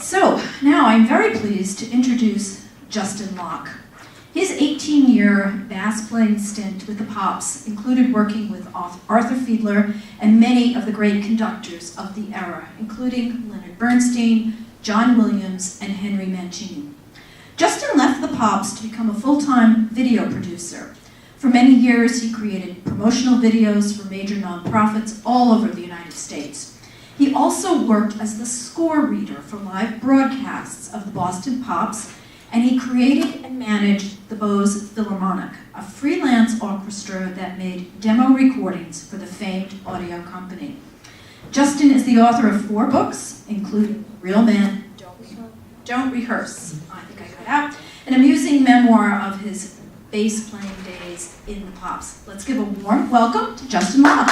So now I'm very pleased to introduce Justin Locke. His 18-year bass-playing stint with the Pops included working with Arthur Fiedler and many of the great conductors of the era, including Leonard Bernstein, John Williams, and Henry Mancini. Justin left the Pops to become a full-time video producer. For many years, he created promotional videos for major nonprofits all over the United States. He also worked as the score reader for live broadcasts of the Boston Pops, and he created and managed the Bose Philharmonic, a freelance orchestra that made demo recordings for the famed audio company. Justin is the author of 4 books, including Real Men Don't Rehearse, I think I got out, an amusing memoir of his bass-playing days in the Pops. Let's give a warm welcome to Justin Locke.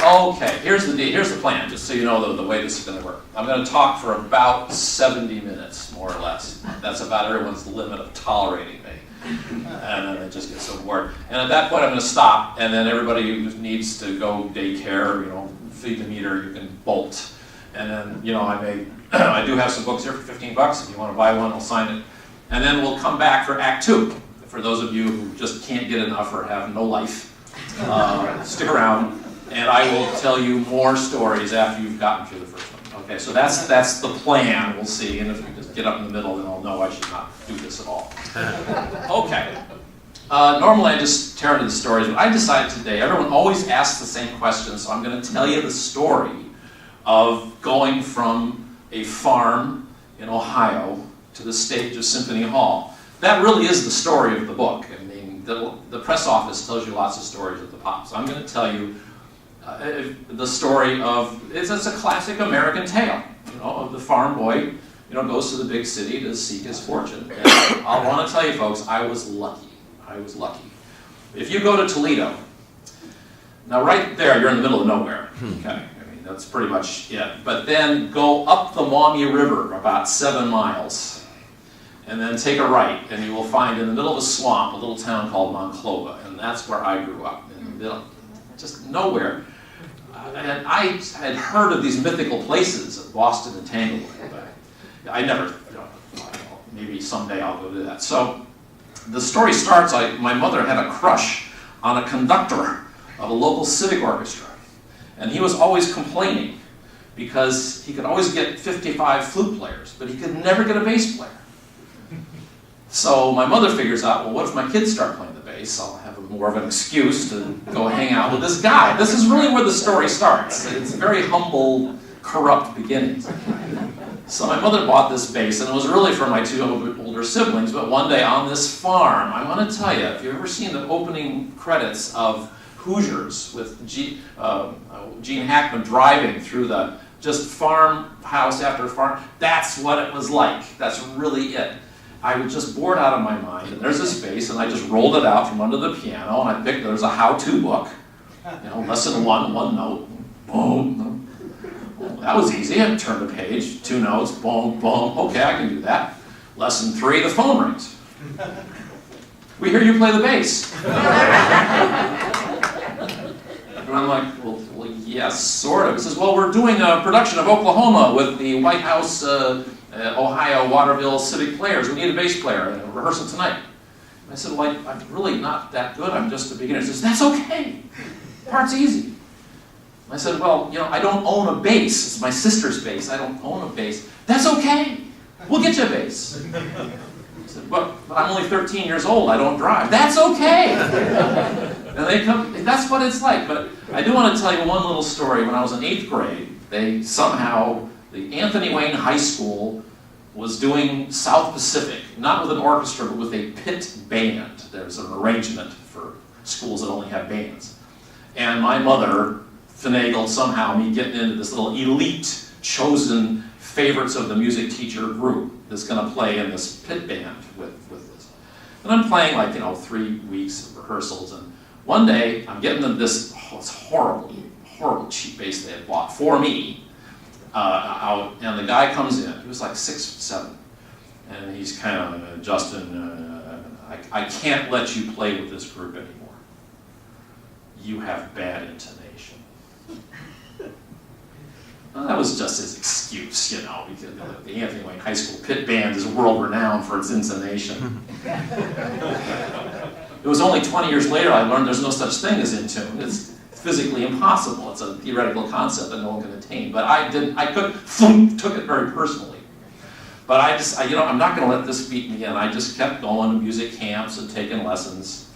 Okay, here's the plan, just so you know the way this is going to work. I'm going to talk for about 70 minutes, more or less. That's about everyone's limit of tolerating me. And then they just get so bored. And at that point, I'm going to stop, and then everybody who needs to go daycare, feed the meter, you can bolt. And then, I do have some books here for $15. If you want to buy one, I'll sign it. And then we'll come back for Act 2. For those of you who just can't get enough or have no life, stick around. And I will tell you more stories after you've gotten through the first one. Okay, so that's the plan. We'll see. And if we just get up in the middle, then I'll know I should not do this at all. Okay. Normally I just tear into the stories, but I decided today, everyone always asks the same question, so I'm going to tell you the story of going from a farm in Ohio to the stage of Symphony Hall. That really is the story of the book. I mean, the press office tells you lots of stories of the Pops. I'm going to tell you the story of, it's a classic American tale, of the farm boy, goes to the big city to seek his fortune. And I want to tell you folks, I was lucky. If you go to Toledo, now right there, you're in the middle of nowhere, okay? I mean, that's pretty much it. But then go up the Maumee River about 7 miles, and then take a right, and you will find in the middle of a swamp a little town called Monclova, and that's where I grew up, in the middle, just nowhere. And I had heard of these mythical places, Boston and Tanglewood, but I never, maybe someday I'll go to that. So the story starts, my mother had a crush on a conductor of a local civic orchestra. And he was always complaining because he could always get 55 flute players, but he could never get a bass player. So my mother figures out, well, what if my kids start playing the bass? I'll have more of an excuse to go hang out with this guy. This is really where the story starts. It's very humble, corrupt beginnings. So my mother bought this bass, and it was really for my 2 older siblings, but one day on this farm, I want to tell you, if you've ever seen the opening credits of Hoosiers with Gene Hackman driving through the just farmhouse after farm, that's what it was like. That's really it. I was just bored out of my mind, and there's this bass, and I just rolled it out from under the piano, and I picked, there's a how-to book, lesson 1, 1 note, boom. Well, that was easy. I turned the page, 2 notes, boom, boom. Okay, I can do that. Lesson 3, the phone rings. We hear you play the bass. And I'm like, well, yes, sort of. He says, well, we're doing a production of Oklahoma with the White House, Ohio, Waterville Civic Players. We need a bass player and a rehearsal tonight. I said, well, I'm really not that good. I'm just a beginner. He says, that's okay. Part's easy. I said, well, I don't own a bass. It's my sister's bass. I don't own a bass. That's okay. We'll get you a bass. I said, but I'm only 13 years old. I don't drive. That's okay. And they come, that's what it's like. But I do want to tell you one little story. When I was in 8th grade, the Anthony Wayne High School was doing South Pacific, not with an orchestra, but with a pit band. There's an arrangement for schools that only have bands. And my mother finagled somehow me getting into this little elite, chosen favorites of the music teacher group that's going to play in this pit band with this. And I'm playing 3 weeks of rehearsals, and one day I'm getting this horrible cheap bass they had bought for me, out, and the guy comes in. He was like 6'7", and he's kind of, Justin, I can't let you play with this group anymore. You have bad intonation. Well, that was just his excuse, you know, because the Anthony Wayne High School pit band is world-renowned for its intonation. It was only 20 years later I learned there's no such thing as in tune. It's physically impossible. It's a theoretical concept that no one can attain. But I took it very personally. But I'm not going to let this beat me in. I just kept going to music camps and taking lessons.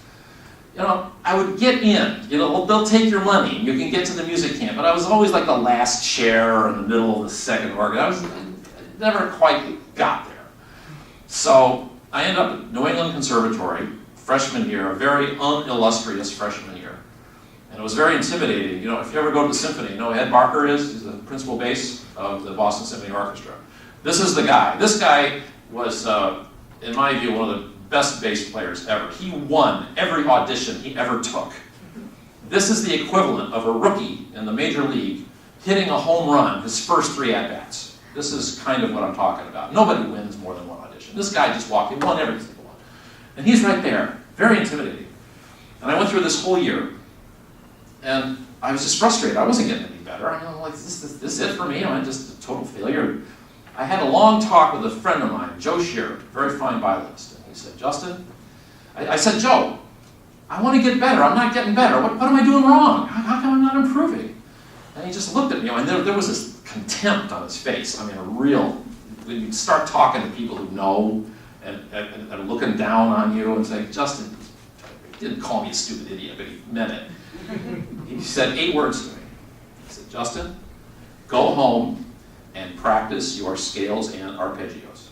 You know, I would get in. You know, they'll take your money. You can get to the music camp. But I was always like the last chair or in the middle of the second organ. I never quite got there. So I ended up at New England Conservatory, freshman year, a very unillustrious freshman year. And it was very intimidating. You know, if you ever go to the symphony, you know who Ed Barker is? He's the principal bass of the Boston Symphony Orchestra. This is the guy. This guy was, in my view, one of the best bass players ever. He won every audition he ever took. This is the equivalent of a rookie in the major league hitting a home run his first 3 at-bats. This is kind of what I'm talking about. Nobody wins more than one audition. This guy just walked in, won every single one. And he's right there. Very intimidating. And I went through this whole year, and I was just frustrated. I wasn't getting any better. I mean, I'm like, is this it for me? Am I just a total failure? I had a long talk with a friend of mine, Joe Shearer, very fine violinist. And he said, Justin, I said, Joe, I want to get better. I'm not getting better. What am I doing wrong? How come I'm not improving? And he just looked at me, and there was this contempt on his face. I mean, when you start talking to people who know and looking down on you and saying, Justin, he didn't call me a stupid idiot, but he meant it. He said 8 words to me. He said, Justin, go home and practice your scales and arpeggios.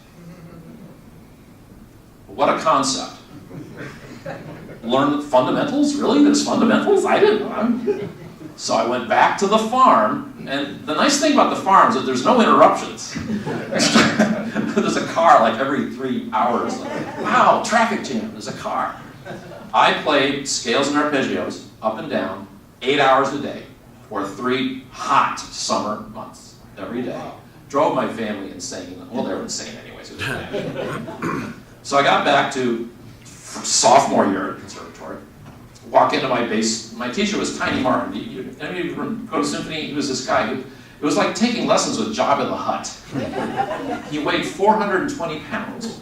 What a concept. Learn the fundamentals? Really? There's fundamentals? I didn't know. So I went back to the farm, and the nice thing about the farm is that there's no interruptions. There's a car like every 3 hours. Like, wow, traffic jam, there's a car. I played scales and arpeggios up and down 8 hours a day for 3 hot summer months every day. Drove my family insane. Well, they were insane anyways. So I got back to sophomore year at conservatory. Walk into my bass. My teacher was Tiny Martin. Any of you go to symphony? He was this guy who, it was like taking lessons with Jabba the Hutt. He weighed 420 pounds.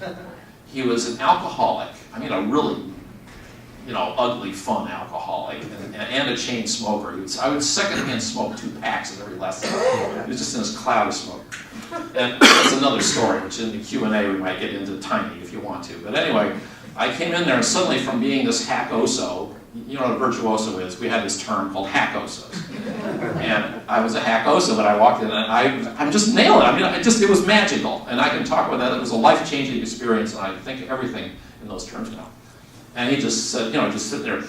He was an alcoholic. I mean, a really, ugly, fun alcoholic, and a chain smoker. I would secondhand smoke 2 packs in every lesson. He was just in this cloud of smoke. And that's another story, which in the Q&A we might get into Tiny if you want to. But anyway, I came in there and suddenly from being this hack-oso, you know what a virtuoso is, we had this term called hack-osos. And I was a hack-oso, but I walked in and I'm just nailing it. I mean, it was magical. And I can talk about that. It was a life-changing experience, and I think everything in those terms now. And he just said, just sitting there,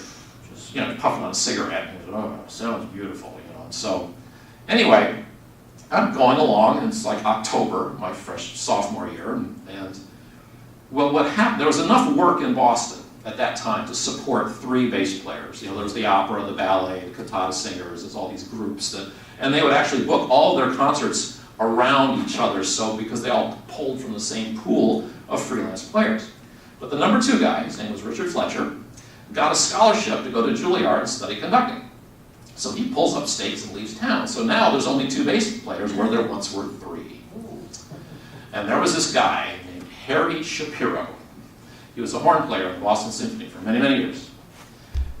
puffing on a cigarette. And he said, oh, sounds beautiful, And so, anyway, I'm going along, and it's like October, my fresh sophomore year, and well, what happened, there was enough work in Boston at that time to support 3 bass players. There was the opera, the ballet, the cantata singers, there's all these groups and they would actually book all their concerts around each other, because they all pulled from the same pool of freelance players. But the number 2 guy, his name was Richard Fletcher, got a scholarship to go to Juilliard and study conducting. So he pulls up stakes and leaves town. So now there's only 2 bass players where there once were 3. And there was this guy named Harry Shapiro. He was a horn player in the Boston Symphony for many, many years.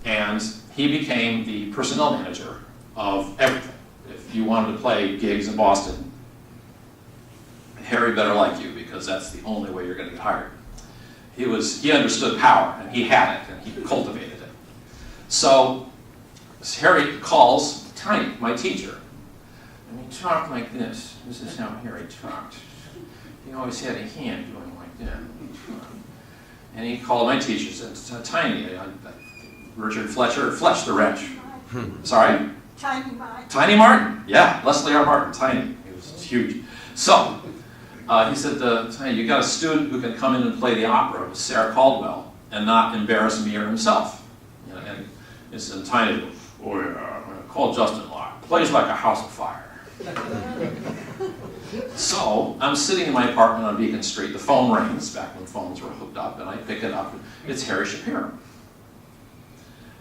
And he became the personnel manager of everything. If you wanted to play gigs in Boston, Harry better like you, because that's the only way you're going to get hired. He understood power, and he had it, and he cultivated it. So Harry calls Tiny, my teacher, and he talked like this. This is how Harry talked. He always had a hand going like that. And he called my teacher and said, Tiny, Richard Fletcher, Fletch the wretch. Sorry? Tiny Martin. Tiny Martin, yeah, Leslie R. Martin, Tiny. He was huge. So, he said, Tiny, you got a student who can come in and play the opera with Sarah Caldwell and not embarrass me or himself. And he said, Tiny, call Justin Locke. Plays like a house of fire. So, I'm sitting in my apartment on Beacon Street. The phone rings, back when phones were hooked up, and I pick it up. It's Harry Shapiro.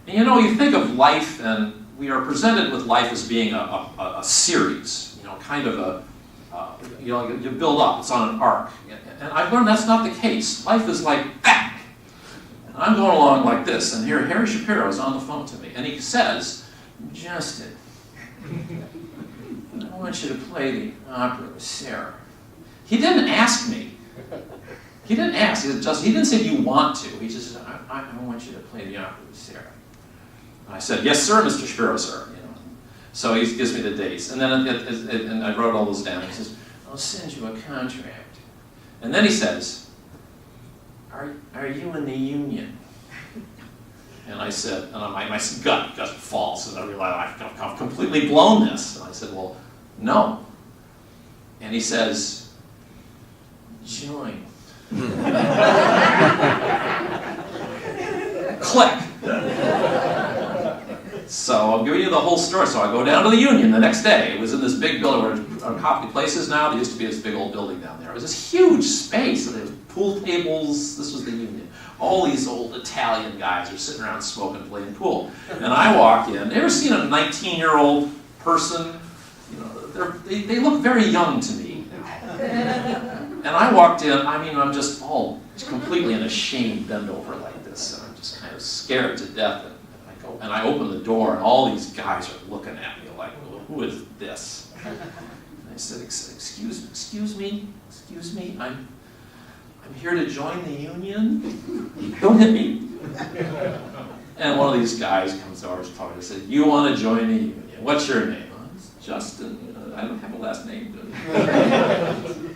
And you think of life, and we are presented with life as being a series. kind of a, you build up. It's on an arc. And I've learned that's not the case. Life is like that. And I'm going along like this, and here Harry Shapiro is on the phone to me, and he says, Justin, I want you to play the opera with Sarah. He didn't ask me. He didn't ask. He didn't say, do you want to? He just said, I want you to play the opera with Sarah. And I said, yes, sir, Mr. Shapiro, sir. So he gives me the dates. And then and I wrote all those down. He says, I'll send you a contract. And then he says, are you in the union? And I said, and my gut just falls, and I realized I've completely blown this. And I said, well, no. And he says, join. Click. So I'll give you the whole story. So I go down to the Union the next day. It was in this big building where Copley Place is now. There used to be this big old building down there. It was this huge space. And there was pool tables. This was the Union. All these old Italian guys are sitting around smoking, playing pool. And I walk in. Ever seen a 19-year-old person? They look very young to me. And I walked in. I'm just all completely in a shame, bend over like this. And I'm just kind of scared to death. And I open the door, and all these guys are looking at me like, well, who is this? And I said, excuse me, I'm here to join the union. Don't hit me. And one of these guys comes over and talking. I said, you want to join the union? What's your name? Oh, it's Justin. I don't have a last name.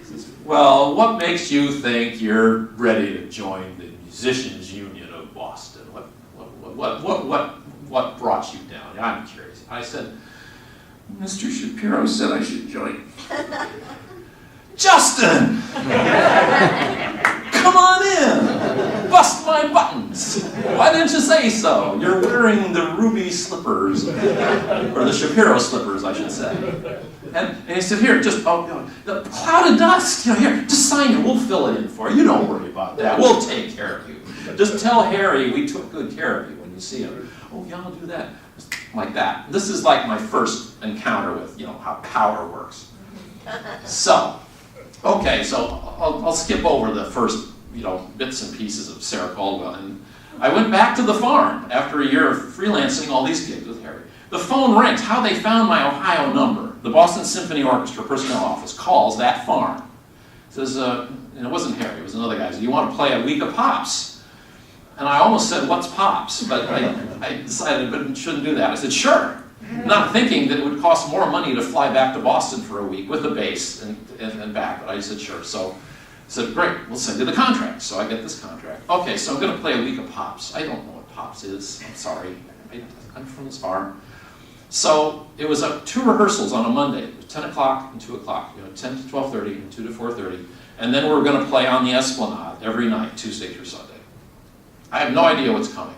Says, well, what makes you think you're ready to join the Musicians Union of Boston? What brought you down? I'm curious. I said, Mr. Shapiro said I should join. Justin! Come on in! Bust my buttons! Why didn't you say so? You're wearing the ruby slippers. Or the Shapiro slippers, I should say. And he said, here, just, the cloud of dust, here, just sign it. We'll fill it in for you. You don't worry about that. We'll take care of you. Just tell Harry we took good care of you when you see him. Oh, yeah, I'll do that. Like that. This is like my first encounter with, how power works. So, okay, so I'll skip over the first, bits and pieces of Sarah Caldwell. And I went back to the farm after a year of freelancing all these gigs with Harry. The phone rings. How they found my Ohio number. The Boston Symphony Orchestra personnel office calls that farm. Says, and it wasn't Harry, it was another guy. Said, you want to play a week of Pops? And I almost said, what's Pops? But I decided I shouldn't do that. I said, sure. Not thinking that it would cost more money to fly back to Boston for a week with the bass and back. But I said, sure. So I said, great, we'll send you the contract. So I get this contract. Okay, so I'm going to play a week of Pops. I don't know what Pops is. I'm sorry. I'm from this farm. So it was 2 rehearsals on a Monday. It was 10 o'clock and 2 o'clock. 10 to 12:30 and 2 to 4:30. And then we were going to play on the Esplanade every night, Tuesday through Sunday. I have no idea what's coming.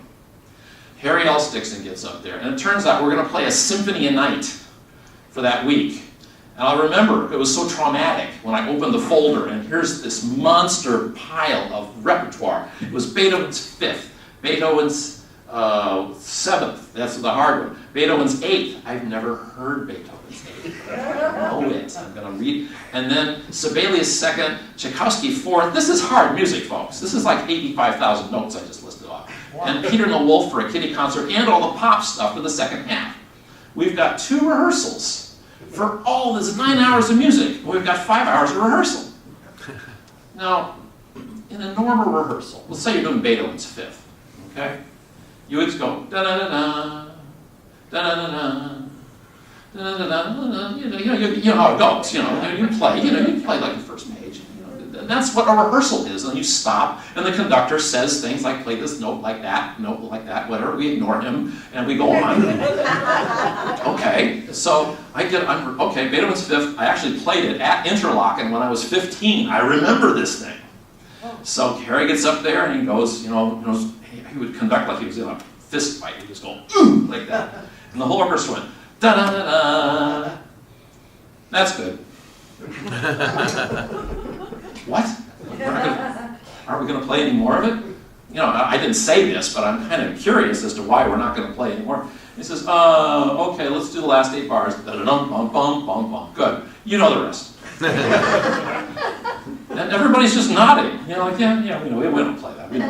Harry L. Dixon gets up there, and it turns out we're going to play a symphony a night for that week. And I remember it was so traumatic when I opened the folder, and here's this monster pile of repertoire. It was Beethoven's 5th, Beethoven's 7th, that's the hard one, Beethoven's 8th. I've never heard Beethoven's 8th. Know it. I'm going to read. And then Sibelius 2nd, Tchaikovsky 4th. This is hard music, folks. This is like 85,000 notes I just listed off. Wow. And Peter and the Wolf for a kiddie concert, and all the pop stuff for the second half. We've got 2 rehearsals for all this 9 hours of music. We've got 5 hours of rehearsal. Now, in a normal rehearsal, let's say you're doing Beethoven's 5th, okay? You would go da-da-da-da, da-da-da-da, da-da-da-da, you know how it goes, you play like the first page. That's what a rehearsal is, and you stop, and the conductor says things like, play this note like that, whatever, we ignore him, and we go on. Okay, so okay, Beethoven's 5th, I actually played it at Interlochen when I was 15, I remember this thing. So Harry gets up there, and he goes, he would conduct like he was in a fist fight, he'd just go, ooh, like that, and the whole orchestra went, da-da-da-da, that's good. What? Aren't we going to play any more of it? I didn't say this, but I'm kind of curious as to why we're not going to play anymore. He says, okay, let's do the last 8 bars. Da-da-dum, bum, bum, bum, bum. Good. You know the rest. And everybody's just nodding. You know, like, yeah, we don't play that. We know.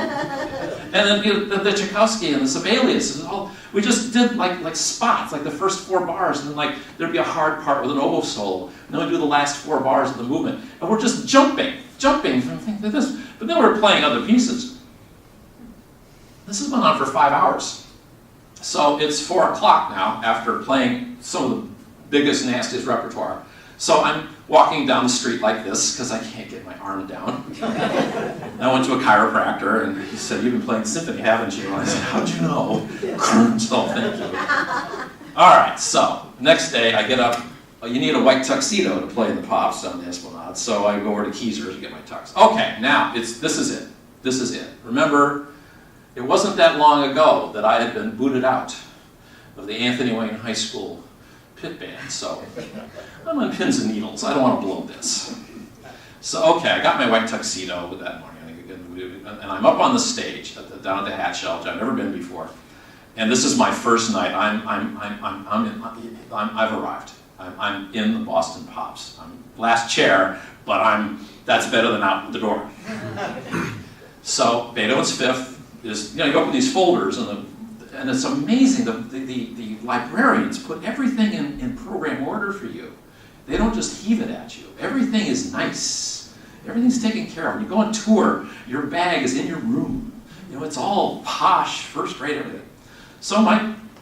And then the Tchaikovsky and the Sibelius, and all, we just did like spots, like the first 4 bars, and then like there'd be a hard part with an oboe solo, and then we'd do the last 4 bars of the movement. And we're just jumping from thing to this. But then we're playing other pieces. This has been on for 5 hours. So it's 4 o'clock now after playing some of the biggest, nastiest repertoire. So I'm walking down the street like this because I can't get my arm down. And I went to a chiropractor and he said, "You've been playing symphony, haven't you?" And I said, "How'd you know?" So thank you. All right, so next day I get up. You need a white tuxedo to play in the Pops on the Esplanade. So I go over to Keezer's to get my tux. Okay, now this is it. This is it. Remember, it wasn't that long ago that I had been booted out of the Anthony Wayne High School pit band, so I'm on pins and needles. I don't want to blow this. So, okay, I got my white tuxedo with that morning, and I'm up on the stage down at the Hat Shelf, which I've never been before. And this is my first night. I've arrived. I'm in the Boston Pops. I'm last chair, but that's better than out the door. So Beethoven's Fifth is, you open these folders and it's amazing. The librarians put everything in program order for you. They don't just heave it at you. Everything is nice. Everything's taken care of. When you go on tour, your bag is in your room. It's all posh, first-rate everything. So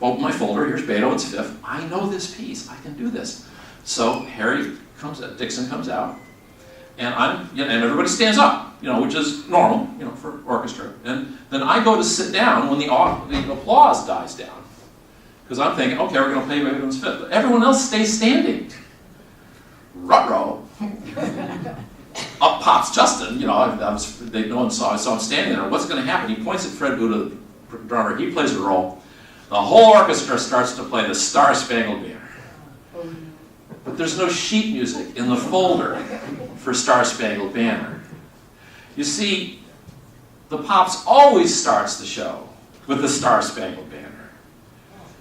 open my folder. Here's Beethoven's Fifth. I know this piece. I can do this. So Dixon comes out, and and everybody stands up, which is normal, for orchestra. And then I go to sit down when the applause dies down, because I'm thinking, okay, we're going to play Beethoven's Fifth. But everyone else stays standing. Ruh-roh. Up pops Justin. No one saw. I saw him standing there. What's going to happen? He points at Fred Buda, the drummer. He plays a role. The whole orchestra starts to play the Star Spangled Banner. But there's no sheet music in the folder for Star Spangled Banner. You see, the Pops always starts the show with the Star Spangled Banner.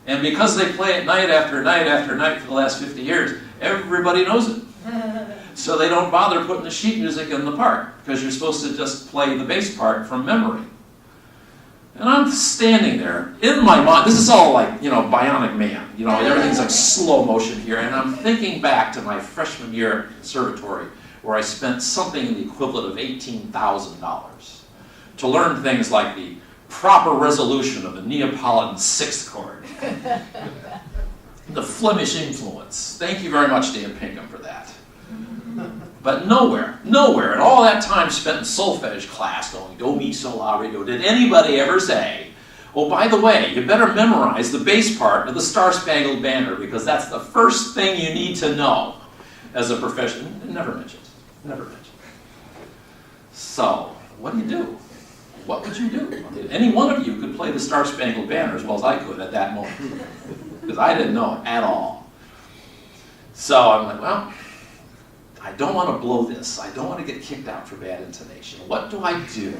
And because they play it night after night after night for the last 50 years, everybody knows it. So they don't bother putting the sheet music in the part, because you're supposed to just play the bass part from memory. And I'm standing there, in my mind, this is all like, Bionic Man. Everything's like slow motion here. And I'm thinking back to my freshman year at conservatory, where I spent something in the equivalent of $18,000 to learn things like the proper resolution of the Neapolitan sixth chord. The Flemish influence. Thank you very much, Dan Pinkham, for that. But nowhere in all that time spent in solfege class going do, mi, sol, la, re, do, did anybody ever say, oh, by the way, you better memorize the bass part of the Star Spangled Banner, because that's the first thing you need to know as a professional. Never mentioned. So, what do you do? What would you do? Any one of you could play the Star Spangled Banner as well as I could at that moment, because I didn't know it at all. So I'm like, well, I don't want to blow this. I don't want to get kicked out for bad intonation. What do I do?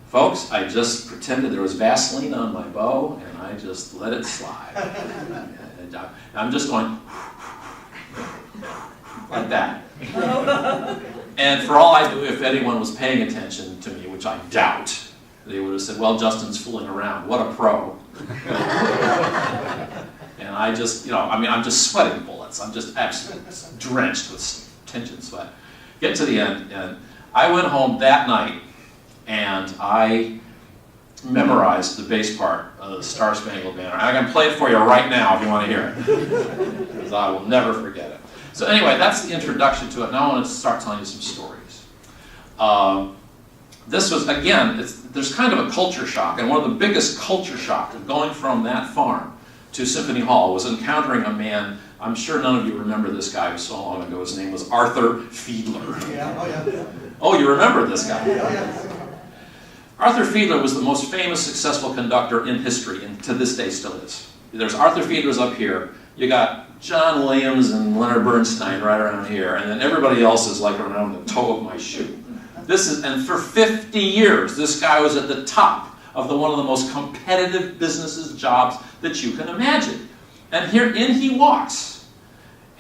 Folks, I just pretended there was Vaseline on my bow, and I just let it slide. And I'm just going like that. And for all I knew, if anyone was paying attention to me, which I doubt, they would have said, well, Justin's fooling around. What a pro. And I just, I'm just sweating bullets. I'm just absolutely drenched with tension sweat. Get to the end, and I went home that night, and I memorized the bass part of the Star Spangled Banner. And I can play it for you right now if you want to hear it, because I will never forget it. So anyway, that's the introduction to it. Now I want to start telling you some stories. This was, again, there's kind of a culture shock, and one of the biggest culture shocks of going from that farm to Symphony Hall was encountering a man. I'm sure none of you remember this guy. It was so long ago. His name was Arthur Fiedler. Yeah. Oh, you remember this guy? Yeah. Arthur Fiedler was the most famous, successful conductor in history, and to this day still is. There's Arthur Fiedler's up here. You got John Williams and Leonard Bernstein right around here, and then everybody else is like around the toe of my shoe. And for 50 years, this guy was at the top of one of the most competitive jobs that you can imagine. And here in he walks.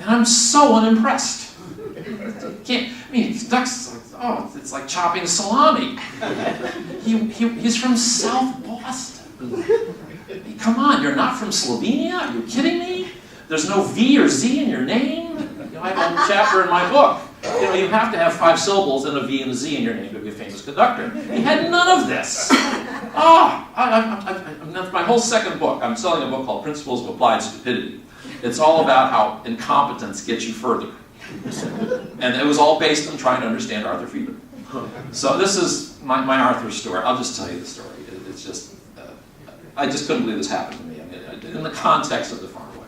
And I'm so unimpressed. Ducks, it's like chopping salami. He's from South Boston. Come on, you're not from Slovenia? Are you kidding me? There's no V or Z in your name? I have a chapter in my book. You have to have 5 syllables and a V and a Z in your name to be a famous conductor. He had none of this. That's my whole second book. I'm selling a book called Principles of Applied Stupidity. It's all about how incompetence gets you further. And it was all based on trying to understand Arthur Fiedler. So this is my Arthur story. I'll just tell you the story. It's just, I just couldn't believe this happened to me. In the context of the farm boy.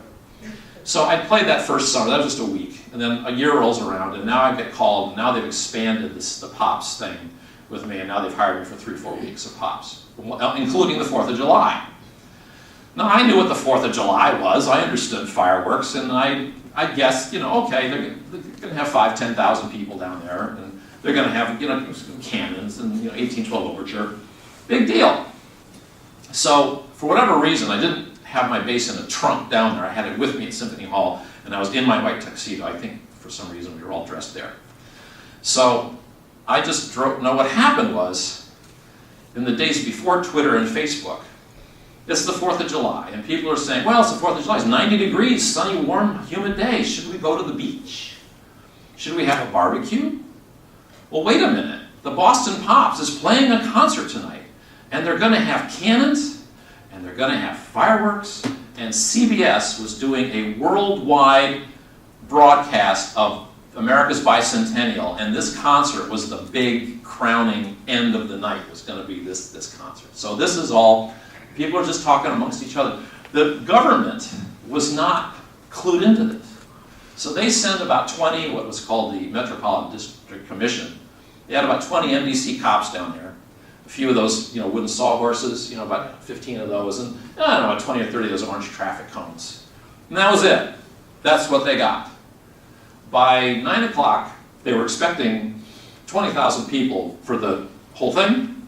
So I played that first summer. That was just a week. And then a year rolls around, and now I get called, and now they've expanded the Pops thing with me, and now they've hired me for 3-4 weeks of Pops, including the 4th of July. Now, I knew what the 4th of July was. I understood fireworks, and I guessed, okay, they're going to have 5,000 to 10,000 people down there, and they're going to have, cannons and, 1812 overture. Big deal. So, for whatever reason, I didn't have my bass in a trunk down there. I had it with me at Symphony Hall, and I was in my white tuxedo. I think, for some reason, we were all dressed there. So, I just drove. Now, what happened was, in the days before Twitter and Facebook, it's the 4th of July, and people are saying, well, it's the 4th of July, it's 90 degrees, sunny, warm, humid day. Should we go to the beach? Should we have a barbecue? Well, wait a minute. The Boston Pops is playing a concert tonight, and they're going to have cannons, and they're going to have fireworks, and CBS was doing a worldwide broadcast of America's bicentennial, and this concert was the big crowning end of the night, was going to be this concert. So this is all, people are just talking amongst each other. The government was not clued into this. So they sent about 20, what was called the Metropolitan District Commission. They had about 20 NBC cops down there. A few of those, wooden sawhorses, about 15 of those, and I don't know, about 20 or 30 of those orange traffic cones. And that was it. That's what they got. By 9 o'clock, they were expecting 20,000 people for the whole thing.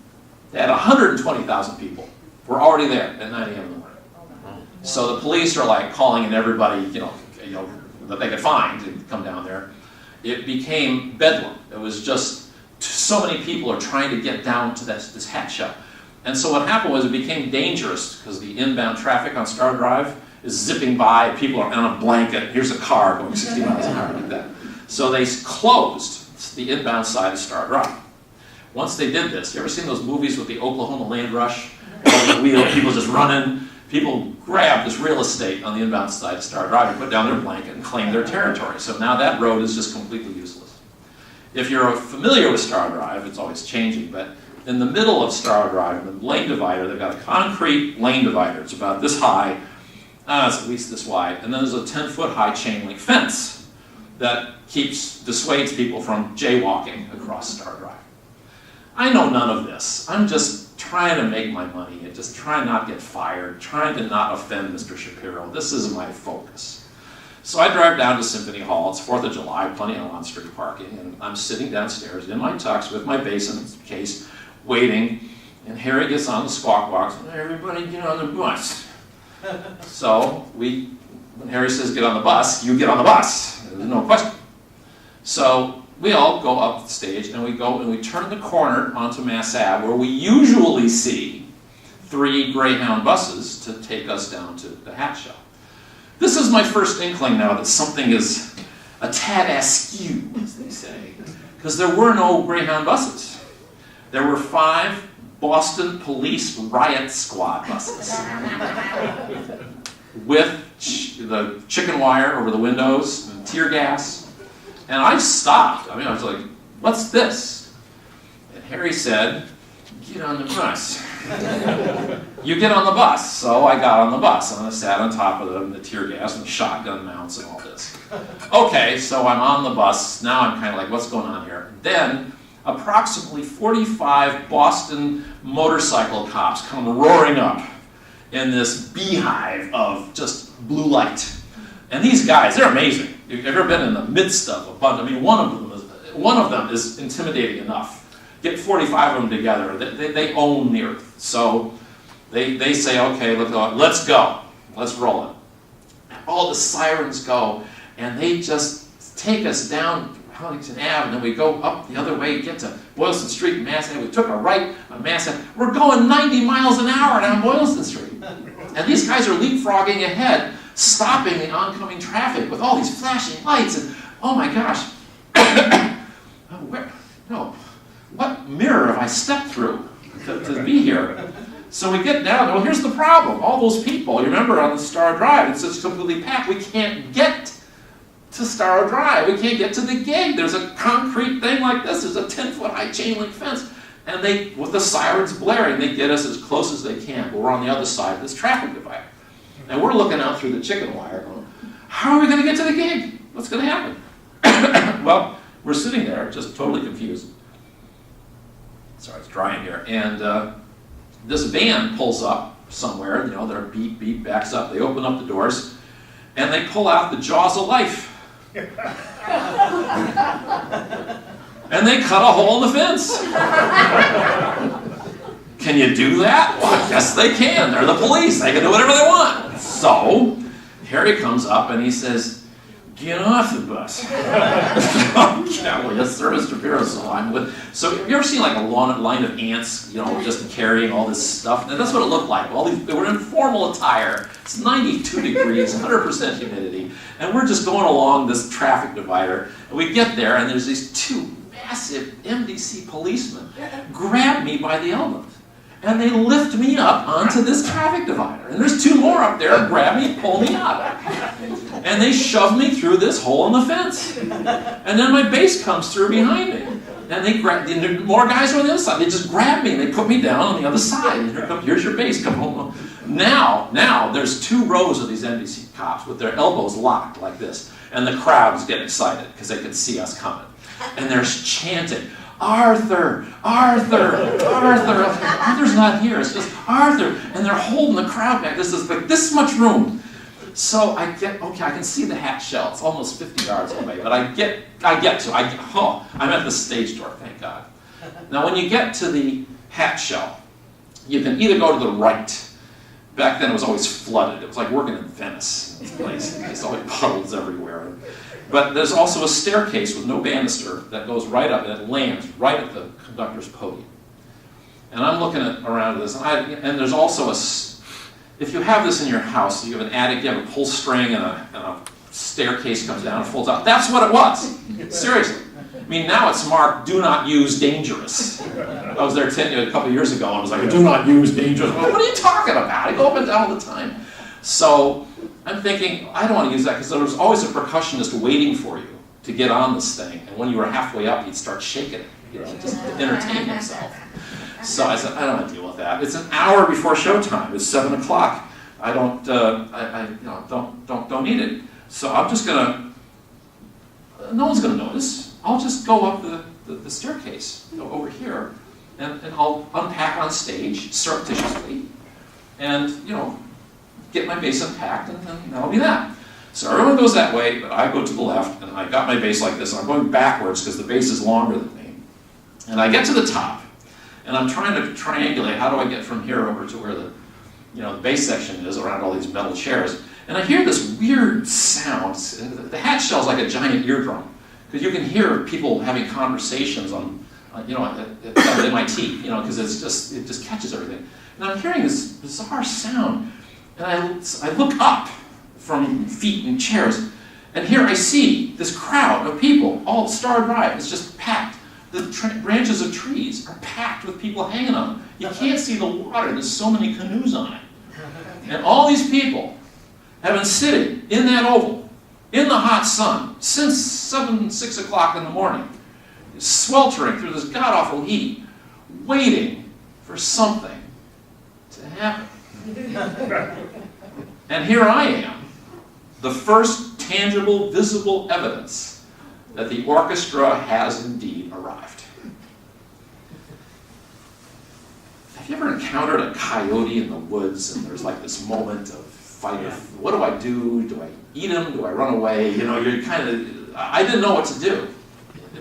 They had 120,000 people. We're already there at 9 a.m. in the morning. So the police are like calling in everybody, that they could find to come down there. It became bedlam. It was just so many people are trying to get down to this hat show. And so what happened was it became dangerous because the inbound traffic on Star Drive is zipping by, people are on a blanket, here's a car going 60 miles an hour like that. So they closed the inbound side of Star Drive. Once they did this, you ever seen those movies with the Oklahoma land rush? The wheel, people just running. People grabbed this real estate on the inbound side of Star Drive and put down their blanket and claimed their territory. So now that road is just completely useless. If you're familiar with Star Drive, it's always changing, but in the middle of Star Drive, the lane divider, they've got a concrete lane divider. It's about this high, it's at least this wide, and then there's a 10-foot high chain link fence that dissuades people from jaywalking across Star Drive. I know none of this. I'm just trying to make my money and just trying not to get fired, trying to not offend Mr. Shapiro. This is my focus. So I drive down to Symphony Hall. It's 4th of July, plenty of on-street parking, and I'm sitting downstairs in my tux with my basin case, waiting, and Harry gets on the squawk box, and everybody get on the bus. So when Harry says get on the bus, you get on the bus. There's no question. So we all go up the stage, and we go and we turn the corner onto Mass Ave, where we usually see 3 Greyhound buses to take us down to the hat show. This is my first inkling now that something is a tad askew, as they say, because there were no Greyhound buses. There were 5 Boston Police Riot Squad buses with the chicken wire over the windows and tear gas. And I stopped. I was like, what's this? And Harry said, get on the bus. You get on the bus. So I got on the bus, and I sat on top of the tear gas and shotgun mounts and all this. Okay, so I'm on the bus. Now I'm kind of like, what's going on here? Then approximately 45 Boston motorcycle cops come roaring up in this beehive of just blue light. And these guys, they're amazing. You've ever been in the midst of a bunch? One of them is intimidating enough. Get 45 of them together. They own the earth. So they say, okay, let's go. Let's roll it. All the sirens go, and they just take us down Huntington Ave, and then we go up the other way, get to Boylston Street, Mass Ave. We took a right on Mass Ave. We're going 90 miles an hour down Boylston Street. And these guys are leapfrogging ahead, stopping the oncoming traffic with all these flashing lights, and oh my gosh. What mirror have I stepped through to be here? So we get down, well, here's the problem. All those people, you remember on the Star Drive, it's just completely packed. We can't get to Star Drive. We can't get to the gig. There's a concrete thing like this. There's a 10-foot high chain link fence. And they, with the sirens blaring, they get us as close as they can. But we're on the other side of this traffic divider. And we're looking out through the chicken wire going, how are we going to get to the gig? What's going to happen? Well, we're sitting there just totally confused. Sorry, it's dry in here. And this van pulls up somewhere. You know, their beep, beep, backs up. They open up the doors. And they pull out the jaws of life. And they cut a hole in the fence. Can you do that? Well, yes, they can. They're the police. They can do whatever they want. So, Harry comes up and he says, get off the bus. Yeah, well, yes, sir, Mr. Pirro. So have you ever seen like a line of ants, you know, just carrying all this stuff? And that's what it looked like. They were in formal attire. It's 92 degrees, 100% humidity. And we're just going along this traffic divider. And we get there, and there's these two massive MDC policemen grab me by the elbows. And they lift me up onto this traffic divider. And there's two more up there, grab me and pull me up. And they shove me through this hole in the fence. And then my base comes through behind me. And they grab, and more guys are on the other side. They just grab me and they put me down on the other side. And here's your base, come home. Now, there's two rows of these NBC cops with their elbows locked like this. And the crowd's getting excited because they can see us coming. And they're chanting, Arthur, Arthur, Arthur. Arthur's not here, it's just Arthur. And they're holding the crowd back. This is like this much room. So I can see the hat shell. It's almost 50 yards away, but I'm at the stage door, thank God. Now when you get to the hat shell, you can either go to the right. Back then it was always flooded. It was like working in Venice. This place. There's always puddles everywhere. But there's also a staircase with no banister that goes right up and it lands right at the conductor's podium. And I'm looking around this, and there's also if you have this in your house, you have an attic, you have a pull string and a staircase comes down and folds out. That's what it was. Seriously. I mean, now it's marked, do not use dangerous. I was there a couple of years ago and I was like, do not use dangerous. Well, what are you talking about? I go up and down all the time. So I'm thinking, I don't want to use that because there was always a percussionist waiting for you to get on this thing. And when you were halfway up, he'd start shaking it, just to entertain himself. So I said, I don't want to deal with that. It's an hour before showtime. It's 7 o'clock. I don't need it. So I'm just gonna. No one's gonna notice. I'll just go up the staircase over here, and I'll unpack on stage surreptitiously, and get my bass unpacked, and then that'll be that. So everyone goes that way, but I go to the left, and I got my bass like this. And I'm going backwards because the bass is longer than me, and I get to the top. And I'm trying to triangulate, how do I get from here over to where the bass section is around all these metal chairs. And I hear this weird sound. The hat shell is like a giant eardrum. Because you can hear people having conversations at MIT, because it just catches everything. And I'm hearing this bizarre sound. And I look up from feet and chairs. And here I see this crowd of people, all Star Drive is just packed. The branches of trees are packed with people hanging on them. You can't see the water. There's so many canoes on it. And all these people have been sitting in that oval, in the hot sun, since 6 o'clock in the morning, sweltering through this god-awful heat, waiting for something to happen. And here I am, the first tangible, visible evidence that the orchestra has indeed arrived. Have you ever encountered a coyote in the woods and there's like this moment of fight of, what do I do? Do I eat him? Do I run away? You're kind of, I didn't know what to do.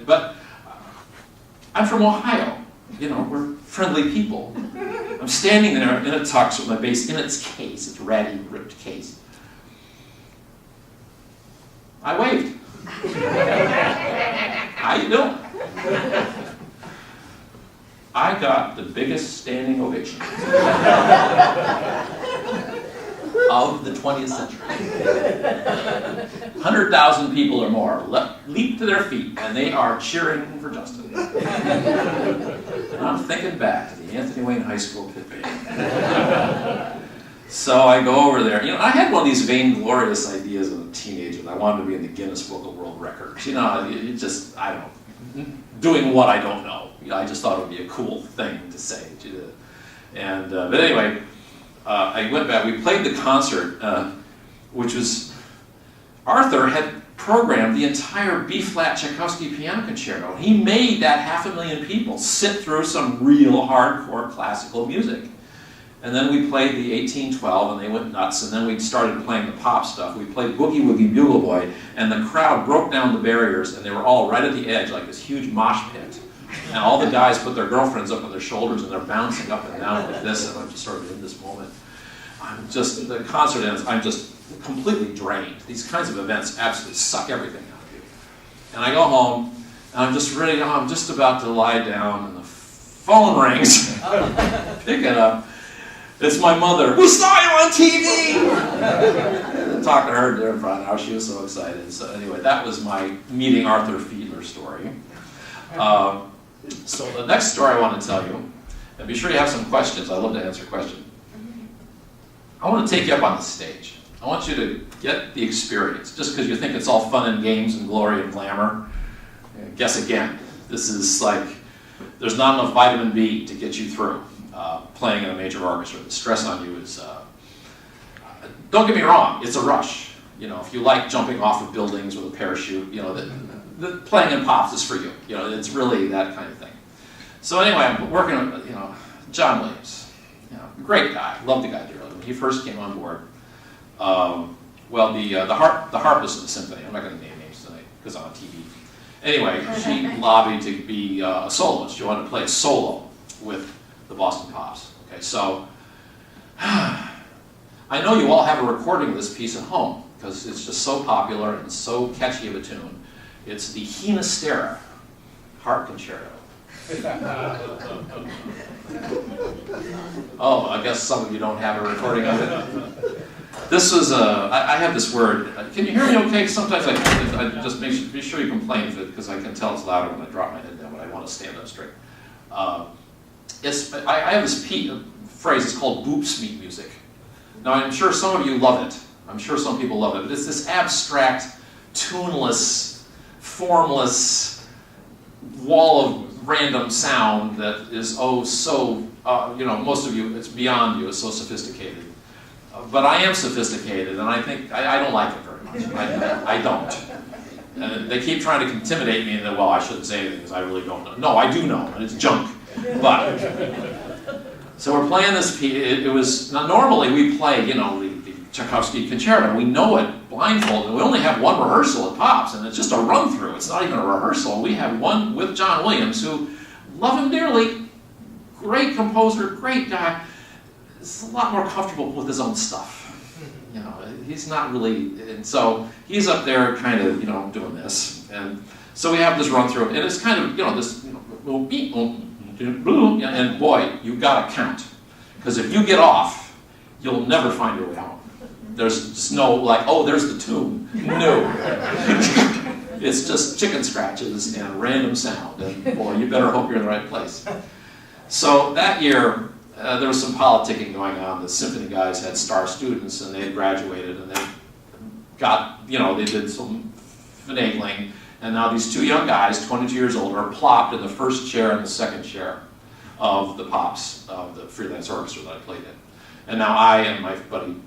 But I'm from Ohio. We're friendly people. I'm standing there in a tux with my bass in its case, its ratty, ripped case. I waved. How you doing? I got the biggest standing ovation of the 20th century. 100,000 people or more leaped to their feet, and they are cheering for Justin. And I'm thinking back to the Anthony Wayne High School pit band. So I go over there. You know, I had one of these vainglorious ideas as a teenager that I wanted to be in the Guinness Book of World Records. You know, it just, I don't know, doing what I don't know. You know, I just thought it would be a cool thing to say. And but anyway, I went back. We played the concert, which was Arthur had programmed the entire B-flat Tchaikovsky piano concerto. He made that 500,000 people sit through some real hardcore classical music. And then we played the 1812, and they went nuts, and then we started playing the pop stuff. We played Boogie Woogie Bugle Boy, and the crowd broke down the barriers, and they were all right at the edge, like this huge mosh pit. And all the guys put their girlfriends up on their shoulders, and they're bouncing up and down like this, and I'm just sort of in this moment. The concert ends, I'm just completely drained. These kinds of events absolutely suck everything out of you. And I go home, and I'm just ready, I'm just about to lie down, and the phone rings. Pick it up. It's my mother. We saw you on TV! I talked to her there for an hour. She was so excited. So anyway, that was my meeting Arthur Fiedler story. So the next story I want to tell you, and be sure you have some questions. I love to answer questions. I want to take you up on the stage. I want you to get the experience. Just because you think it's all fun and games and glory and glamour, guess again. This is like, there's not enough vitamin B to get you through. Playing in a major orchestra. The stress on you is, don't get me wrong, it's a rush. You know, if you like jumping off of buildings with a parachute, you know, the playing in pops is for you. You know, it's really that kind of thing. So anyway, I'm working with, you know, John Williams. You know, great guy, loved the guy dearly. When he first came on board, well, the harpist of the symphony, I'm not going to name names tonight because I'm on TV. Anyway, she lobbied to be a soloist. She wanted to play a solo with the Boston Pops. Okay, so I know you all have a recording of this piece at home because it's just so popular and so catchy of a tune. It's the Hinastera Harp Concerto. Oh, I guess some of you don't have a recording of it. This was I have this word. Can you hear me okay? Sometimes I just be sure you complain because I can tell it's louder when I drop my head down, but I want to stand up straight. I have this phrase, it's called boopsmeet music. Now I'm sure some of you love it. I'm sure some people love it. But it's this abstract, tuneless, formless wall of random sound that is most of you, it's beyond you, it's so sophisticated. But I am sophisticated, and I think, I don't like it very much. I don't. And they keep trying to intimidate me, and then, well, I shouldn't say anything because I really don't know. No, I do know, and it's junk. But, so we're playing this piece. It was, now normally we play, the Tchaikovsky concerto. We know it blindfolded. We only have one rehearsal at Pops, and it's just a run-through. It's not even a rehearsal. We have one with John Williams, who love him dearly. Great composer, great guy. Is a lot more comfortable with his own stuff. He's not really, and so he's up there kind of, doing this. And so we have this run-through, and it's kind of, this, and boy, you've got to count. Because if you get off, you'll never find your way home. There's just no, there's the tune. No. It's just chicken scratches and random sound. And boy, you better hope you're in the right place. So that year, there was some politicking going on. The symphony guys had star students, and they had graduated, and they got, they did some finagling. And now these two young guys, 22 years old, are plopped in the first chair and the second chair of the Pops, of the freelance orchestra that I played in. And now I and my buddy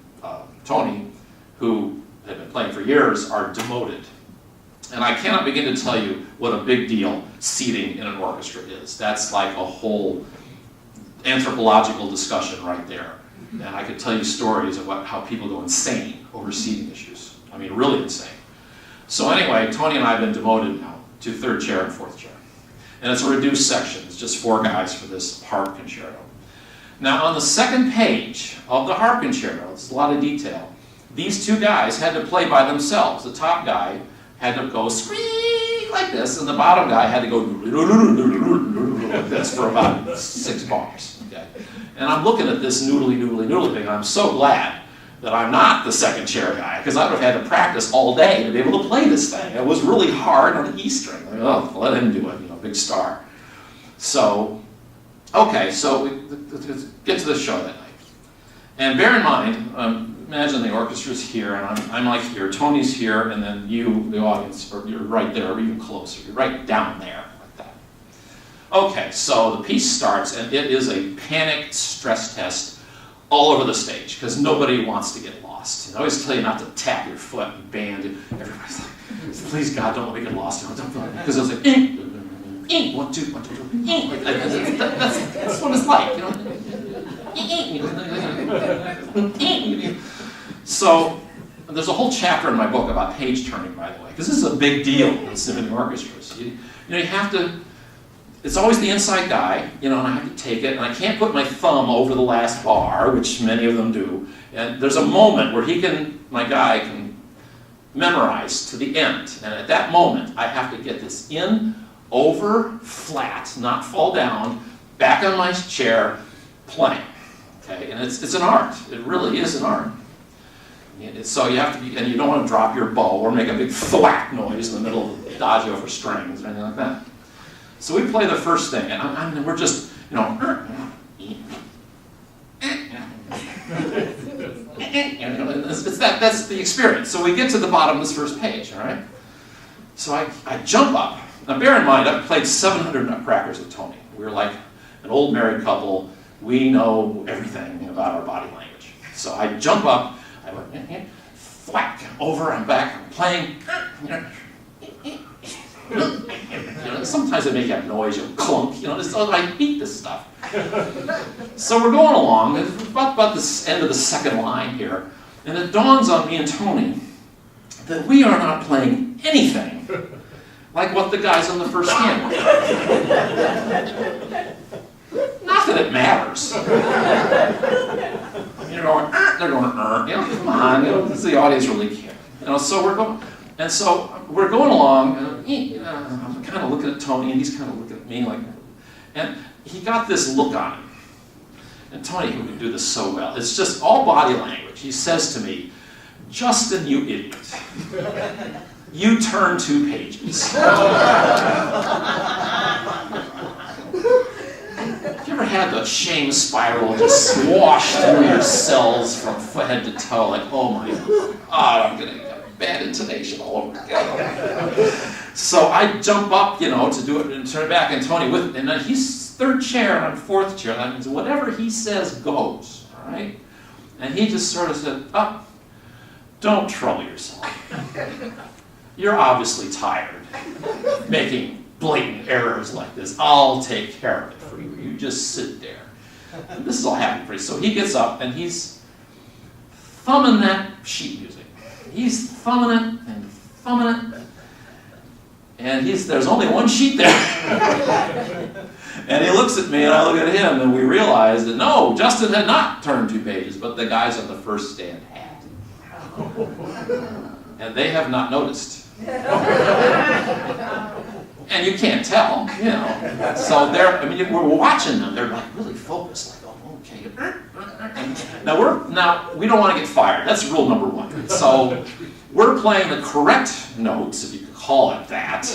Tony, who had been playing for years, are demoted. And I cannot begin to tell you what a big deal seating in an orchestra is. That's like a whole anthropological discussion right there. And I could tell you stories about how people go insane over seating issues. I mean, really insane. So anyway, Tony and I have been demoted now to third chair and fourth chair. And it's a reduced section. It's just 4 guys for this harp concerto. Now, on the second page of the harp concerto, it's a lot of detail, these two guys had to play by themselves. The top guy had to go squeak like this, and the bottom guy had to go like this for about 6 bars. Okay? And I'm looking at this noodly thing, and I'm so glad that I'm not the second chair guy, because I would have had to practice all day to be able to play this thing. It was really hard on the E string. Like, oh, let him do it, big star. So, okay, so let's get to the show that night. And bear in mind, imagine the orchestra's here, and I'm like here, Tony's here, and then you, the audience, you're right there, or even closer. You're right down there, like that. Okay, so the piece starts, and it is a panicked stress test all over the stage, because nobody wants to get lost. I always tell you not to tap your foot and band. Everybody's like, please God, don't let me get lost. Because it was like, 1, 2, 1, 2, 3, that's what it's like, So, there's a whole chapter in my book about page turning, by the way, because this is a big deal in symphony orchestras. You have to. It's always the inside guy, and I have to take it, and I can't put my thumb over the last bar, which many of them do. And there's a moment where my guy can memorize to the end. And at that moment, I have to get this in, over, flat, not fall down, back on my chair, playing. Okay, and it's an art. It really is an art. So you have to be, and you don't want to drop your bow or make a big thwack noise in the middle of adagio for strings or anything like that. So we play the first thing, and we're just, that's the experience. So we get to the bottom of this first page, all right? So I jump up. Now bear in mind, I've played 700 Nutcrackers with Tony. We're like an old married couple. We know everything about our body language. So I jump up, I went, thwack, over, I'm back, I'm playing, sometimes I make that noise, clunk, I beat this stuff. So we're going along, and about the end of the second line here, and it dawns on me and Tony that we are not playing anything like what the guys on the first hand were. Not that it matters. You're going, they're going, come on, does the audience really care? So we're going. And so we're going along, and I'm kind of looking at Tony, and he's kind of looking at me like, and he got this look on him. And Tony, who can do this so well, it's just all body language. He says to me, Justin, you idiot, you turn 2 pages. Have you ever had the shame spiral just swash through your cells from head to toe, like, oh my God, I'm going to get bad intonation all over again. So I jump up, to do it and turn it back, and Tony and then he's 3rd chair and I'm 4th chair. That means whatever he says goes, all right? And he just sort of said, don't trouble yourself. You're obviously tired making blatant errors like this. I'll take care of it for you. You just sit there. And this is all happening for you. So he gets up and he's thumbing that sheet music. He's thumbing it and thumbing it. And there's only one sheet there. And he looks at me and I look at him and we realize that no, Justin had not turned 2 pages, but the guys on the first stand had. And they have not noticed. And you can't tell, So we're watching them. They're like really focused, like, oh, okay. Now we don't want to get fired. That's rule number 1. So we're playing the correct notes, if you could call it that,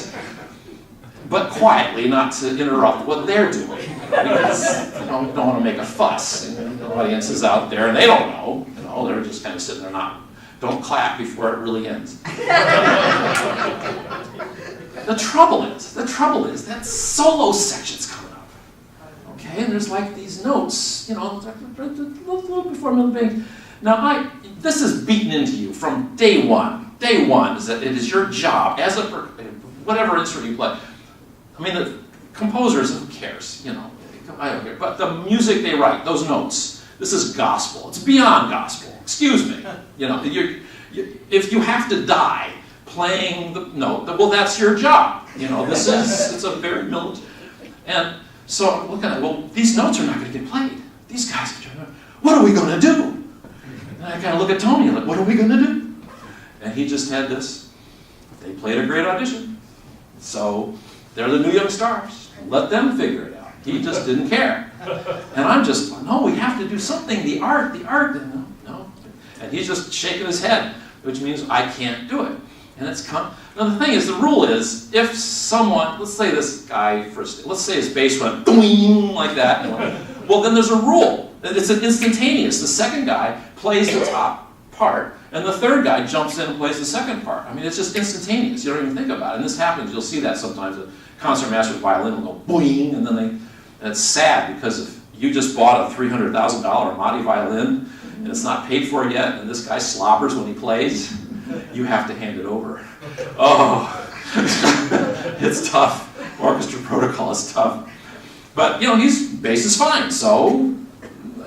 but quietly, not to interrupt what they're doing. Because don't want to make a fuss. And the audience is out there and they don't know. They're just kind of sitting there don't clap before it really ends. The trouble is that solo section's coming up. Okay, and there's like these notes, before middle bang. Now this is beaten into you from day one. Day one is that it is your job as whatever instrument you play. The composers, who cares, I don't care. But the music they write, those notes, this is gospel. It's beyond gospel. Excuse me. If you have to die playing the note, well, that's your job. It's a very military. And so I'm looking at, well, these notes are not going to get played. These guys are what are we going to do? And I kind of look at Tony, like, what are we going to do? And he just had this. They played a great audition. So they're the new young stars. Let them figure it out. He just didn't care. And I'm just, no, we have to do something. The art. No. And he's just shaking his head, which means I can't do it. And it's now the thing is, the rule is, if someone, let's say this guy, let's say his bass went boing like that, well then there's a rule. It's an instantaneous. The second guy plays the top part, and the third guy jumps in and plays the second part. I mean, it's just instantaneous. You don't even think about it. And this happens, you'll see that sometimes. A concertmaster's violin will go boing, and then and it's sad because if you just bought a $300,000 Amati violin, and it's not paid for yet, and this guy slobbers when he plays, you have to hand it over. Oh, it's tough. Orchestra protocol is tough. But, his bass is fine, so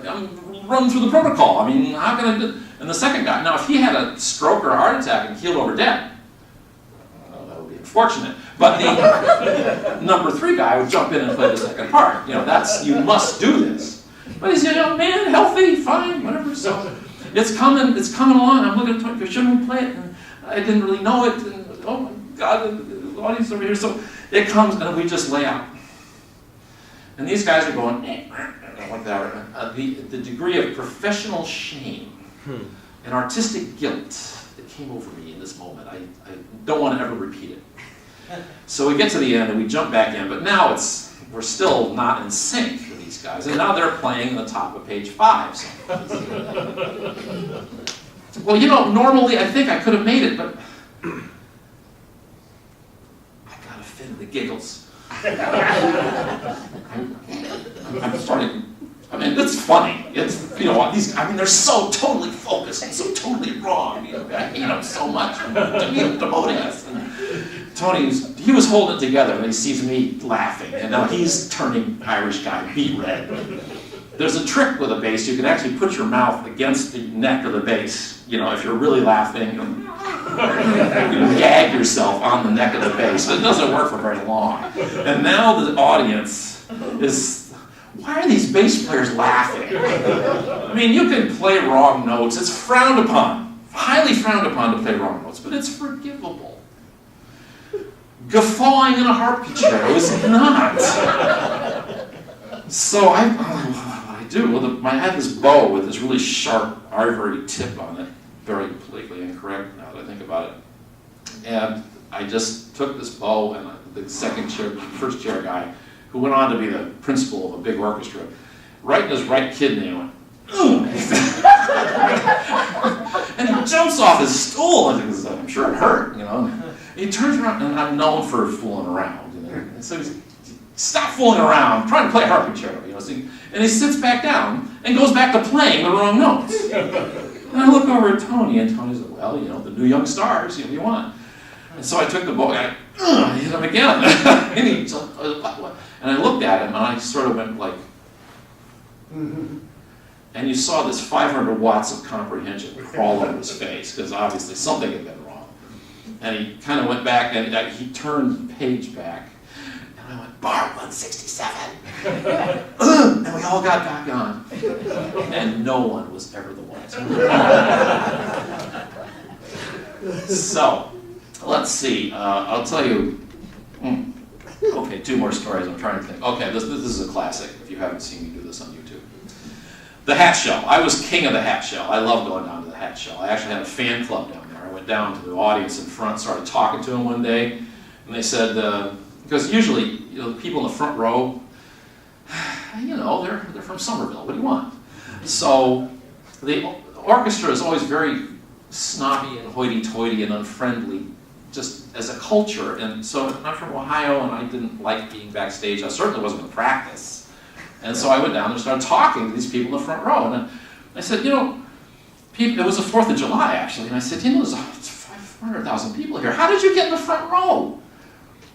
I'm running through the protocol. I mean, how can I do? And the second guy, now if he had a stroke or a heart attack and keeled over dead, well, that would be unfortunate. But the number 3 guy would jump in and play the second part. You must do this. But he's a young man, healthy, fine, whatever. So it's coming along. I'm looking at Tony, shouldn't we play it? And I didn't really know it. And oh my God, the audience over here. So it comes and we just lay out. And these guys are going, like that. The degree of professional shame and artistic guilt that came over me in this moment, I don't want to ever repeat it. So we get to the end and we jump back in, but now we're still not in sync with these guys. And now they're playing in the top of page 5. So. Well, normally I think I could have made it, but I got a fit of the giggles. I'm starting. I mean, it's funny. It's they're so totally focused and so totally wrong. I hate them so much. Demoting us. And Tony he was holding it together, and he sees me laughing, and now he's turning Irish guy beet red. There's a trick with a bass. You can actually put your mouth against the neck of the bass. If you're really laughing, you gag yourself on the neck of the bass. But it doesn't work for very long. And now the audience is, why are these bass players laughing? I mean, you can play wrong notes. It's frowned upon, highly frowned upon to play wrong notes, but it's forgivable. Guffawing in a harpsichord is not. So what do I do? Well, I had this bow with this really sharp ivory tip on it, very politically incorrect now that I think about it. And I just took this bow, and the first chair guy, who went on to be the principal of a big orchestra, right in his right kidney, I went, ugh! And he jumps off his stool, and I'm sure it hurt, And he turns around, and I'm known for fooling around. And so he's, stop fooling around, I'm trying to play a harpsichord, and he sits back down and goes back to playing the wrong notes. And I look over at Tony, and Tony's like, well, the new young stars, what do you want? And so I took the bow, and I hit him again. And I looked at him, and I sort of went like, and you saw this 500 watts of comprehension crawl over his face, because obviously something had been wrong. And he kind of went back, and he turned the page back, and I went, bar 167. And we all got back on. And no one was ever the one. So, let's see. I'll tell you. Okay, 2 more stories. I'm trying to think. Okay, this is a classic, if you haven't seen me do this on YouTube. The hat show. I was king of the hat show. I love going down to the hat show. I actually had a fan club down there. I went down to the audience in front, started talking to them one day, and they said, because usually, the people in the front row, they're from Somerville. What do you want? So the orchestra is always very snobby and hoity-toity and unfriendly, just as a culture. And so I'm from Ohio, and I didn't like being backstage. I certainly wasn't going to practice. And so I went down there and started talking to these people in the front row. And I said, it was the 4th of July, actually. And I said, there's 500,000 people here. How did you get in the front row?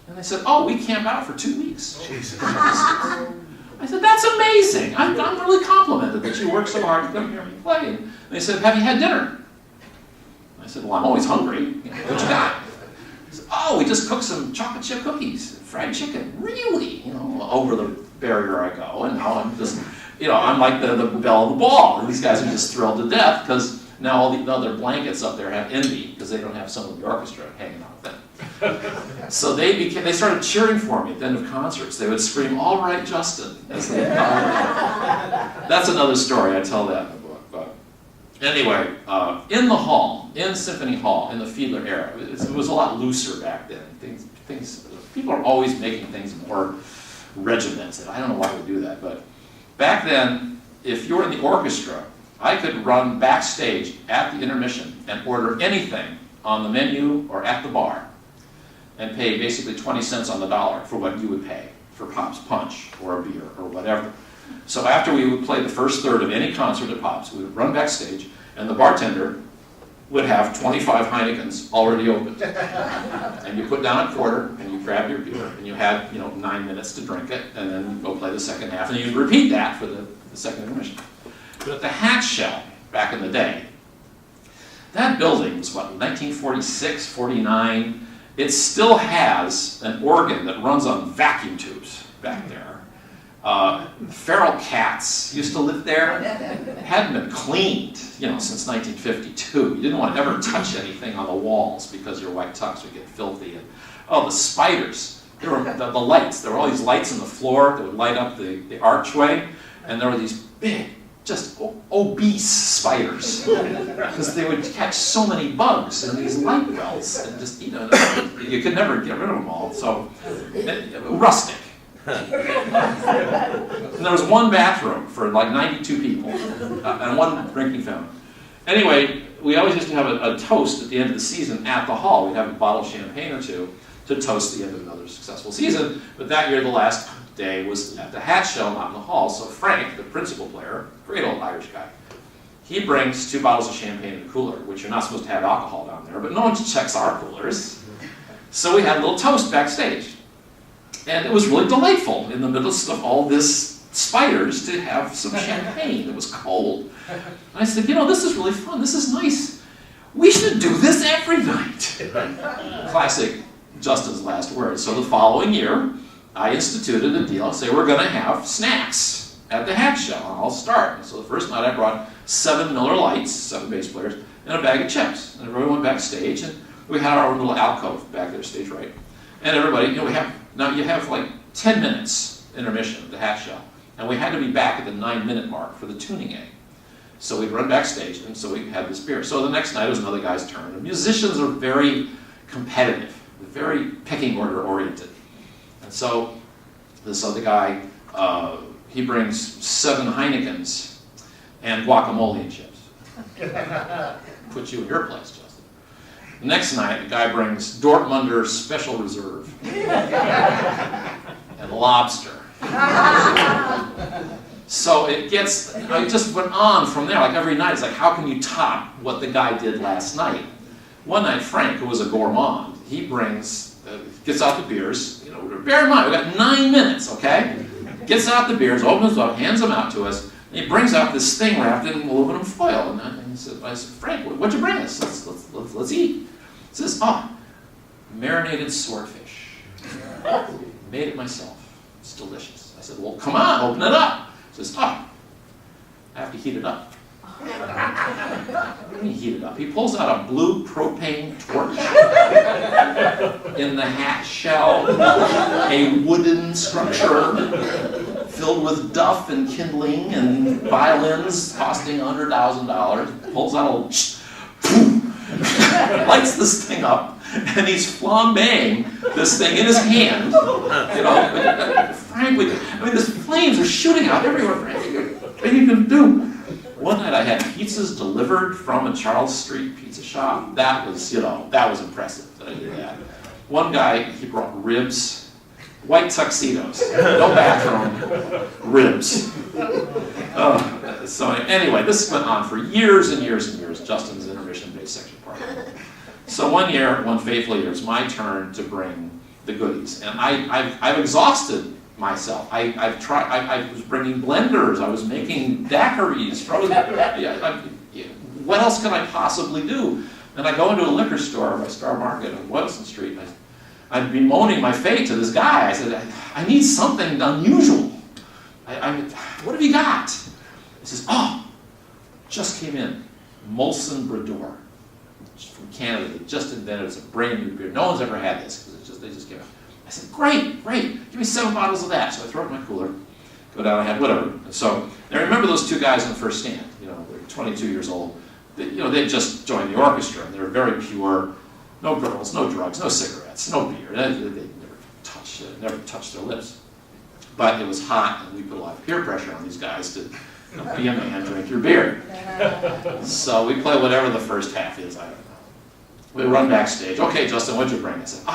And they said, we camp out for 2 weeks. Jesus. I said, that's amazing. I'm really complimented that you work so hard to come here and play. And they said, have you had dinner? I said, well, I'm always hungry. What you got? He said, we just cooked some chocolate chip cookies, fried chicken. Really? Over the barrier I go. And now I'm just, I'm like the belle of the ball. And these guys are just thrilled to death because Now all the other blankets up there have envy because they don't have someone in the orchestra hanging out with them. So they started cheering for me at the end of concerts. They would scream, "All right, Justin," as they That's another story. I tell that in the book. But anyway, in the hall, in Symphony Hall, in the Fiedler era, it was a lot looser back then. People are always making things more regimented. I don't know why we do that, but back then, if you were in the orchestra, I could run backstage at the intermission and order anything on the menu or at the bar and pay basically 20 cents on the dollar for what you would pay for Pop's Punch or a beer or whatever. So after we would play the first third of any concert at Pop's, we would run backstage and the bartender would have 25 Heinekens already opened. And you put down a quarter and you grab your beer and you had 9 minutes to drink it and then you go play the second half and you'd repeat that for the second intermission. But at the Hatch Shell, back in the day, that building was, 1946, 49. It still has an organ that runs on vacuum tubes back there. Feral cats used to live there. Hadn't been cleaned, since 1952. You didn't want to ever touch anything on the walls because your white tux would get filthy. And the spiders. There were the lights. There were all these lights on the floor that would light up the archway, and there were these big, just obese spiders because they would catch so many bugs in these light wells and just you could never get rid of them all. So rustic. And there was one bathroom for like 92 people and one drinking fountain. Anyway, we always used to have a toast at the end of the season at the hall. We'd have a bottle of champagne or two to toast the end of another successful season. But that year, the last day was at the Hatch Shell, not in the hall. So Frank, the principal player, great old Irish guy, he brings 2 bottles of champagne in a cooler, which you're not supposed to have alcohol down there, but no one checks our coolers. So we had a little toast backstage. And it was really delightful in the midst of all this spiders to have some champagne. It was cold. And I said, this is really fun. This is nice. We should do this every night. Classic Justin's last words. So the following year, I instituted a deal. I say, we're going to have snacks at the Hatch Shell. And I'll start. And so the first night I brought 7 Miller Lights, 7 bass players, and a bag of chips. And everybody went backstage, and we had our own little alcove back there, stage right. And everybody, you have like 10 minutes intermission at the Hatch Shell. And we had to be back at the 9-minute mark for the tuning A. So we'd run backstage, and so we had this beer. So the next night it was another guy's turn. And musicians are very competitive, very pecking order oriented. And so this other guy, he brings 7 Heinekens and guacamole and chips. Put you in your place, Justin. The next night, the guy brings Dortmunder Special Reserve and lobster. So it gets, it just went on from there. Like every night, it's like, how can you top what the guy did last night? One night, Frank, who was a gourmand, he brings, gets out the beers. Bear in mind, we've got 9 minutes, okay? Gets out the beers, opens them up, hands them out to us, and he brings out this thing wrapped in aluminum foil. And I said, Frank, what'd you bring us? Let's eat. He says, marinated swordfish. Made it myself. It's delicious. I said, well, come on, open it up. He says, I have to heat it up. What do you mean heat it up? He pulls out a blue propane torch in the Hatch Shell, a wooden structure filled with duff and kindling and violins costing $100,000. Pulls out a little lights this thing up, and he's flambeing this thing in his hand. Frankly, the flames are shooting out everywhere. What are you going to do? One night I had pizzas delivered from a Charles Street pizza shop. That was impressive that I did that. One guy, he brought ribs, white tuxedos, no bathroom, ribs. So anyway, this went on for years and years and years, Justin's intermission bass section part. So one fateful year, it's my turn to bring the goodies. And I've exhausted myself. I was bringing blenders. I was making daiquiris, frozen. What else can I possibly do? And I go into a liquor store by Star Market on Wilson Street. And I'd be bemoaning my fate to this guy. I said, I need something unusual. What have you got? He says, just came in. Molson Brador, from Canada. They just invented it. It's a brand new beer. No one's ever had this because they just came out. I said, great, give me 7 bottles of that. So I throw it in my cooler, go down, I had whatever. And so I remember those 2 guys in the first stand. They're 22 years old. They'd just joined the orchestra, and they were very pure. No girls, no drugs, no cigarettes, no beer. They never touched their lips. But it was hot, and we put a lot of peer pressure on these guys to be a man, drink your beer. So we play whatever the first half is, I don't know. We run backstage. Okay, Justin, what'd you bring? I said,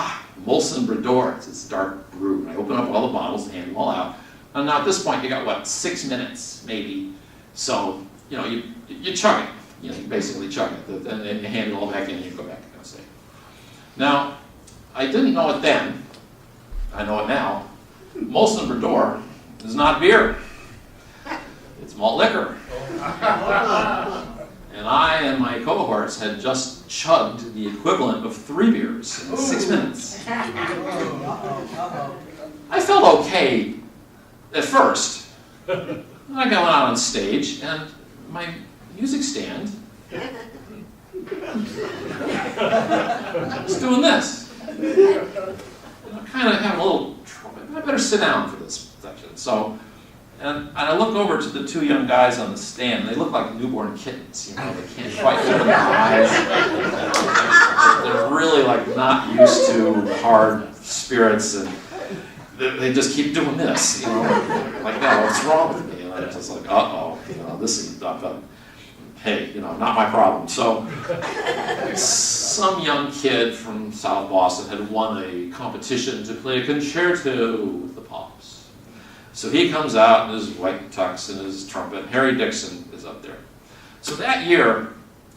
Molson Brador. It's this dark brew. And I open up all the bottles, hand them all out. And now at this point, you got, 6 minutes, maybe. So, you chug it. You basically chug it. And then you hand it all back in, and you go back and say. Now, I didn't know it then. I know it now. Molson Brador is not beer. It's malt liquor. And I and my cohorts had just chugged the equivalent of 3 beers in 6 minutes. I felt okay at first. Then I went out on stage, and my music stand was doing this. I'm kind of having a little trouble. I better sit down for this section. So, and I look over to the 2 young guys on the stand. They look like newborn kittens. They can't quite open their eyes. They're really not used to hard spirits, and they just keep doing this. Like that. What's wrong with me? And I'm just like, uh-oh. This is hey, not my problem. So, some young kid from South Boston had won a competition to play a concerto with the Pops. So he comes out in his white tux and his trumpet. Harry Dixon is up there. So that year,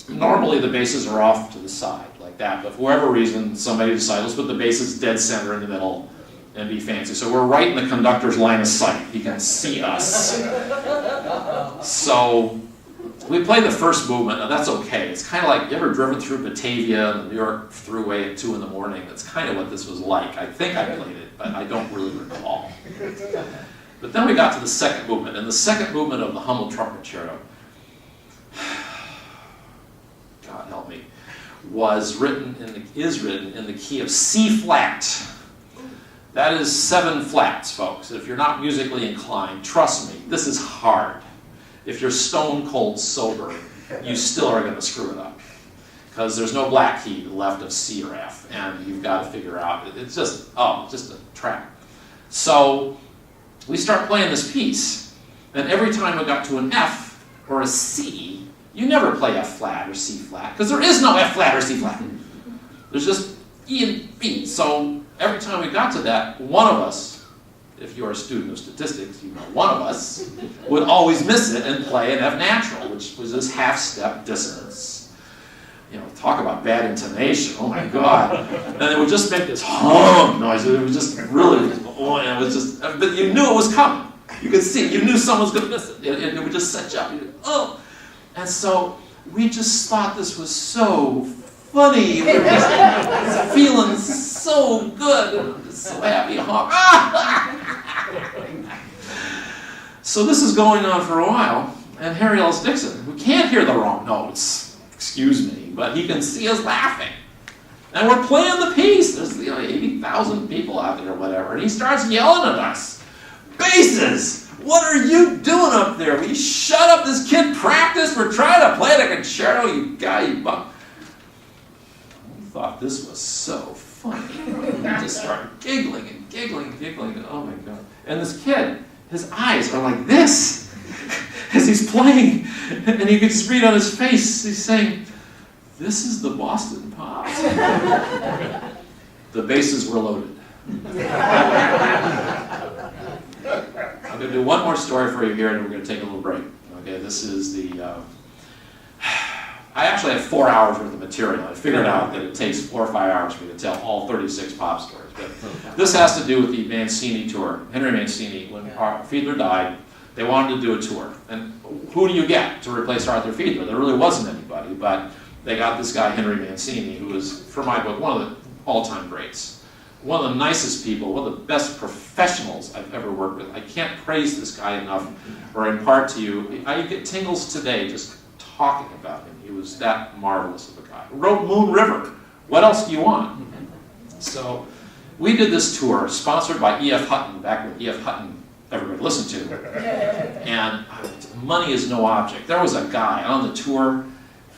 normally the basses are off to the side like that, but for whatever reason, somebody decided, let's put the basses dead center in the middle and be fancy. So we're right in the conductor's line of sight. He can see us. So we play the first movement. Now that's okay. It's kind of like, you ever driven through Batavia and the New York Thruway at 2 in the morning? That's kind of what this was like. I think I played it, but I don't really recall. But then we got to the second movement, and the second movement of the Hummel Trumpet Concerto, God help me, is written in the key of C flat. That is 7 flats, folks. If you're not musically inclined, trust me, this is hard. If you're stone cold sober, you still are going to screw it up. Because there's no black key left of C or F, and you've got to figure out, it's just a track. So we start playing this piece, and every time we got to an F or a C, you never play F flat or C flat, because there is no F flat or C flat. There's just E and B. So every time we got to that, one of us, if you're a student of statistics, you know one of us would always miss it and play an F natural, which was this half-step dissonance. Talk about bad intonation, oh my God. And it would just make this hum noise. It was just really, but you knew it was coming. You could see it. You knew someone was going to miss it. It would just set you up. And so we just thought this was so funny. We were just feeling so good. I'm just so happy. So this is going on for a while, and Harry Ellis Dixon, who can't hear the wrong notes, excuse me, but he can see us laughing. And we're playing the piece. There's 80,000 people out there or whatever. And he starts yelling at us. Basses! What are you doing up there? Will you shut up? This kid practiced. We're trying to play the concerto, you guy, you bum. We thought this was so funny. We just started giggling and giggling and giggling. And oh my God. And this kid, his eyes are like this as he's playing. And you can just read on his face, he's saying, this is the Boston Pops. The bases were loaded. I'm going to do one more story for you here, and we're going to take a little break. Okay, this is I actually have 4 hours worth of material. I figured out that it takes 4 or 5 hours for me to tell all 36 pop stories. But this has to do with the Mancini tour. Henry Mancini, when Fiedler died, they wanted to do a tour. And who do you get to replace Arthur Fiedler? There really wasn't anybody, but they got this guy, Henry Mancini, who was, for my book, one of the all-time greats. One of the nicest people, one of the best professionals I've ever worked with. I can't praise this guy enough or impart to you. I get tingles today just talking about him. He was that marvelous of a guy. Wrote Moon River. What else do you want? So we did this tour, sponsored by E.F. Hutton, back when E.F. Hutton everybody listened to. And money is no object. There was a guy on the tour,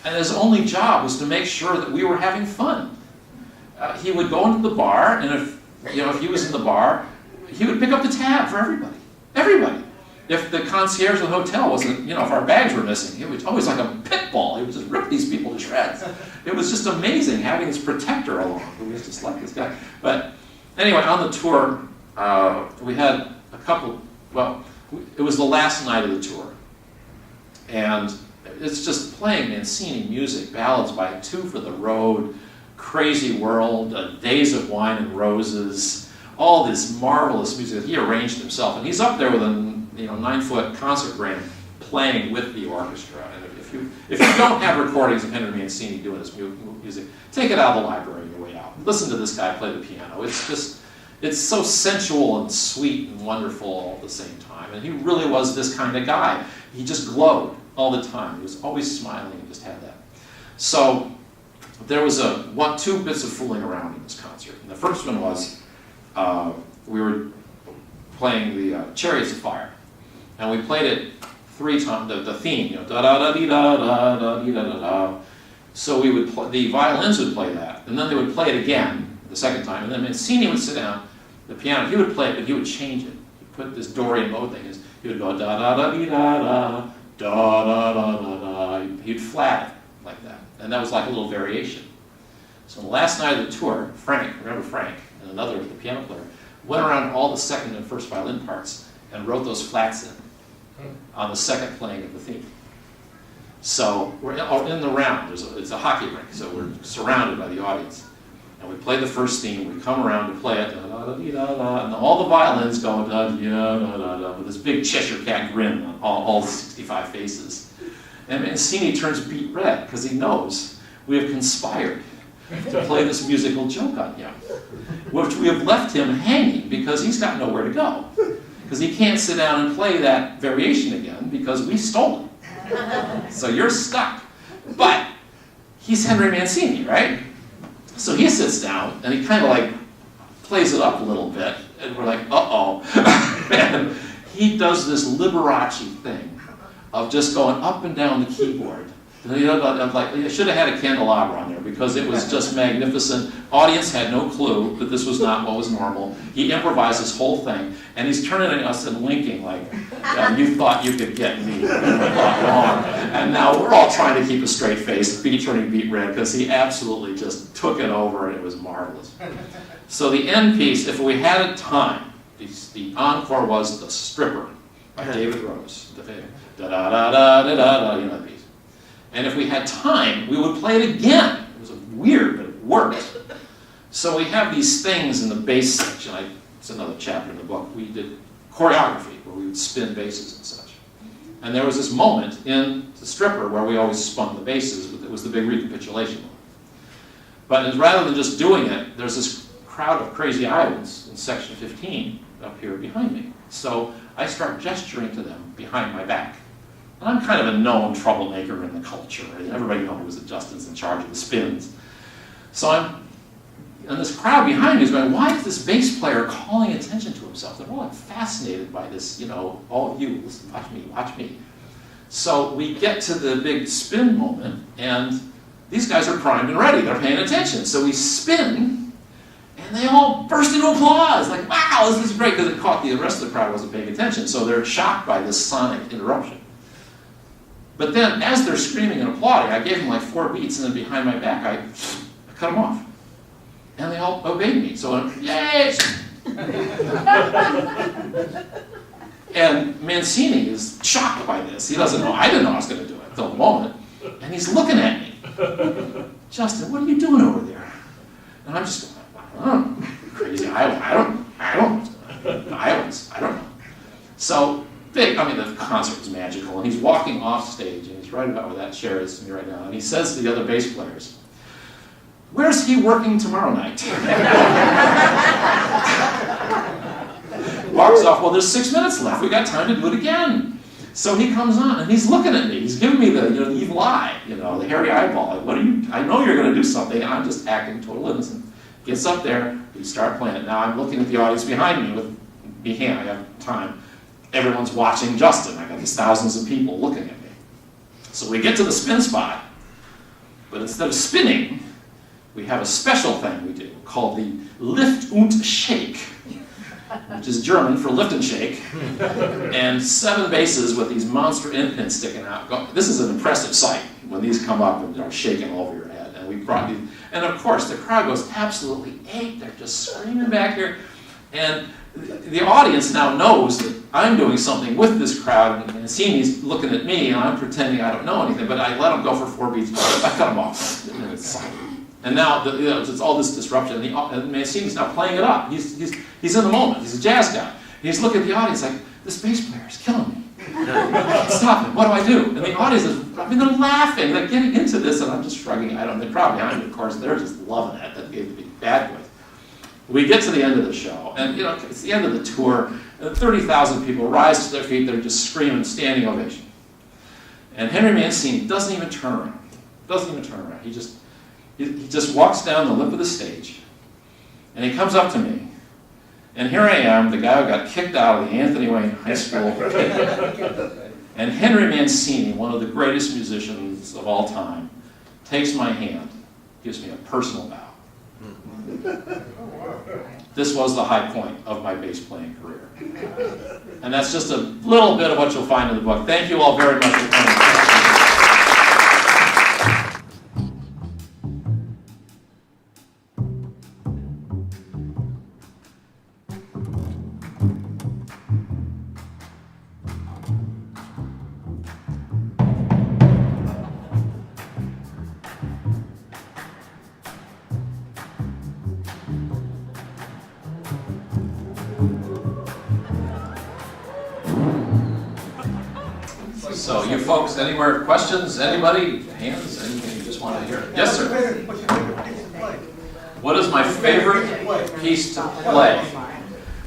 and his only job was to make sure that we were having fun. He would go into the bar, and if he was in the bar, he would pick up the tab for everybody. Everybody. If the concierge of the hotel wasn't, if our bags were missing, he was always like a pit bull. He would just rip these people to shreds. It was just amazing having his protector along, who was just like this guy. But anyway, on the tour, we had a couple, it was the last night of the tour. And it's just playing Mancini music, ballads by Two for the Road, Crazy World, Days of Wine and Roses, all this marvelous music that he arranged himself. And he's up there with a 9-foot concert grand playing with the orchestra. And if you don't have recordings of Henry Mancini doing his music, take it out of the library on your way out. Listen to this guy play the piano. It's so sensual and sweet and wonderful all at the same time. And he really was this kind of guy. He just glowed all the time. He was always smiling and just had that. So there was two bits of fooling around in this concert. And the first one was we were playing the Chariots of Fire. And we played it 3 times, the theme, da-da-da-dee-da-da-da-dee-da-da-da. So the violins would play that, and then they would play it again the second time, and then Mancini would sit down, the piano, he would play it, but he would change it. He'd put this Dorian mode thing, he would go da-da-da-dee-da-da, da-da-da-da-da, he'd flat it like that, and that was like a little variation. So the last night of the tour, Frank, and another, the piano player, went around all the second and first violin parts and wrote those flats in on the second playing of the theme. So we're in the round. It's a hockey rink, so we're surrounded by the audience. And we play the first theme. We come around to play it, da-da-da-dee-da-da, and all the violins go da-da-da-da-da, with this big Cheshire cat grin on all 65 faces. And Mancini turns beet red because he knows we have conspired to play this musical joke on him, which we have left him hanging because he's got nowhere to go. Because he can't sit down and play that variation again because we stole it. So you're stuck. But he's Henry Mancini, right? So he sits down and he kind of like plays it up a little bit, and we're like, uh-oh. And he does this Liberace thing of just going up and down the keyboard. I should have had a candelabra on there because it was just magnificent. Audience had no clue that this was not what was normal. He improvised this whole thing, and he's turning at us and winking like, you thought you could get me. And now we're all trying to keep a straight face, turning beet red, because he absolutely just took it over, and it was marvelous. So the end piece, if we had a time, the encore was The Stripper by David Rose. Da-da-da-da-da-da-da, the piece. And if we had time, we would play it again. It was weird, but it worked. So we have these things in the bass section. It's another chapter in the book. We did choreography, where we would spin basses and such. And there was this moment in The Stripper where we always spun the basses. It was the big recapitulation moment. But rather than just doing it, there's this crowd of crazy Iowans in section 15 up here behind me. So I start gesturing to them behind my back. And I'm kind of a known troublemaker in the culture. Everybody knows that Justin's in charge of the spins. And this crowd behind me is going, why is this bass player calling attention to himself? They're all fascinated by this, all you, listen, watch me. So we get to the big spin moment, and these guys are primed and ready. They're paying attention. So we spin, and they all burst into applause. Like, wow, this is great, because it caught the rest of the crowd wasn't paying attention. So they're shocked by this sonic interruption. But then, as they're screaming and applauding, I gave them like 4 beats, and then behind my back, I cut them off. And they all obeyed me. So I went, yay! And Mancini is shocked by this. He doesn't know. I didn't know I was going to do it until the moment. And he's looking at me. Justin, what are you doing over there? And I'm just going, I don't know. Crazy Iowa. I don't know. Iowans. I don't know. So, the concert was magical, and he's walking off stage, and he's right about where that chair is to me right now, and he says to the other bass players, where's he working tomorrow night? Walks off, well, there's 6 minutes left, we got time to do it again. So he comes on and he's looking at me. He's giving me the evil eye, the hairy eyeball. Like, what are you? I know you're going to do something, and I'm just acting total innocent. Gets up there, we start playing it. Now I'm looking at the audience behind me with me hand. I have time. Everyone's watching Justin. I got these thousands of people looking at me. So we get to the spin spot, but instead of spinning, we have a special thing we do called the Lift und Shake, which is German for lift and shake, and 7 bases with these monster end pins sticking out. This is an impressive sight when these come up and are shaking over your head. And we brought these, and of course the crowd goes absolutely ape. They're just screaming back here, and the audience now knows that I'm doing something with this crowd, and Mancini's looking at me, and I'm pretending I don't know anything. But I let him go for 4 beats. I cut him off. And now it's all this disruption, and Mancini's now playing it up. He's in the moment. He's a jazz guy. He's looking at the audience like, this bass player is killing me. Stop it. What do I do? And the audience is, they're laughing. They're getting into this, and I'm just shrugging. The crowd behind me, of course, they're just loving it. That gave me bad with. We get to the end of the show, and it's the end of the tour, and 30,000 people rise to their feet. They're just screaming, standing ovation. And Henry Mancini doesn't even turn around. He just walks down the lip of the stage, and he comes up to me, and here I am, the guy who got kicked out of the Anthony Wayne High School, and Henry Mancini, one of the greatest musicians of all time, takes my hand, gives me a personal bow. This was the high point of my bass playing career. And that's just a little bit of what you'll find in the book. Thank you all very much for coming. So you folks, any more questions? Anybody? Hands? Anything you just want to hear? Yes, sir. What is my favorite piece to play?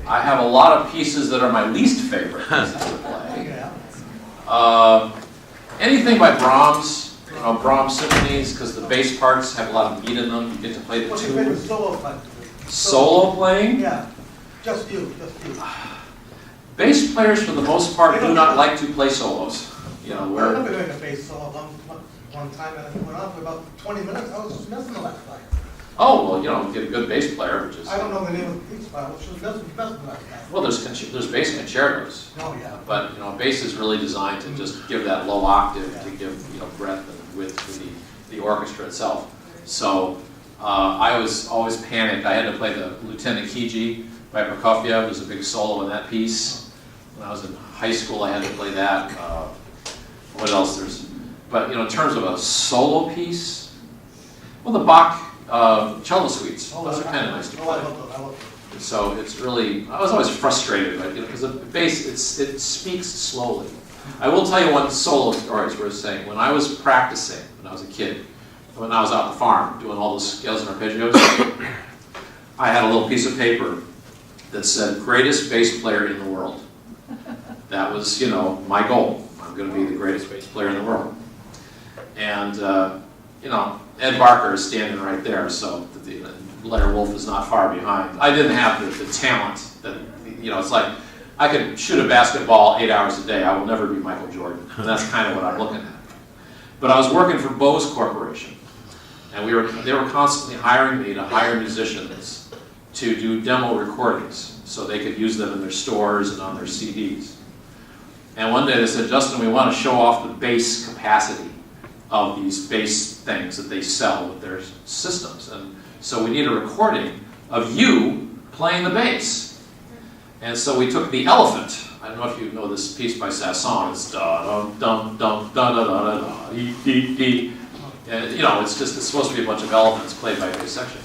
I have a lot of pieces that are my least favorite pieces to play. Anything by Brahms, Brahms symphonies, because the bass parts have a lot of beat in them. You get to play the tune. Solo playing? Yeah, just you. Bass players, for the most part, do not like to play solos. I remember doing a bass solo one time, and it went on for about 20 minutes. I was just messing the last night. Oh, well, get a good bass player, which is... I don't know the name of the piece, but I was just messing the last night. Well, there's bass concertos. Oh, yeah. But, bass is really designed to just give that low octave, to give, breadth and width to the orchestra itself. So, I was always panicked. I had to play the Lieutenant Kiji by Prokofiev. There's a big solo in that piece. When I was in high school, I had to play that. What else? But in terms of a solo piece, well, the Bach cello suites. Those are kind of nice to play. I love them. So it's really, I was always frustrated, because the bass, it speaks slowly. I will tell you one solo story is worth saying. When I was practicing, when I was a kid, when I was out on the farm doing all those scales and arpeggios, I had a little piece of paper that said, greatest bass player in the world. That was, my goal. I'm going to be the greatest bass player in the world. And, Ed Barker is standing right there, so Blair Wolf is not far behind. I didn't have the talent that, it's like, I could shoot a basketball 8 hours a day. I will never be Michael Jordan. And that's kind of what I'm looking at. But I was working for Bose Corporation, and they were constantly hiring me to hire musicians to do demo recordings so they could use them in their stores and on their CDs. And one day they said, Justin, we want to show off the bass capacity of these bass things that they sell with their systems. And so we need a recording of you playing the bass. And so we took The Elephant. I don't know if you know this piece by Sasson. It's da-dum-dum-dum-da-da-da-da-da, dee-dee-dee. And, it's supposed to be a bunch of elephants played by a bass section.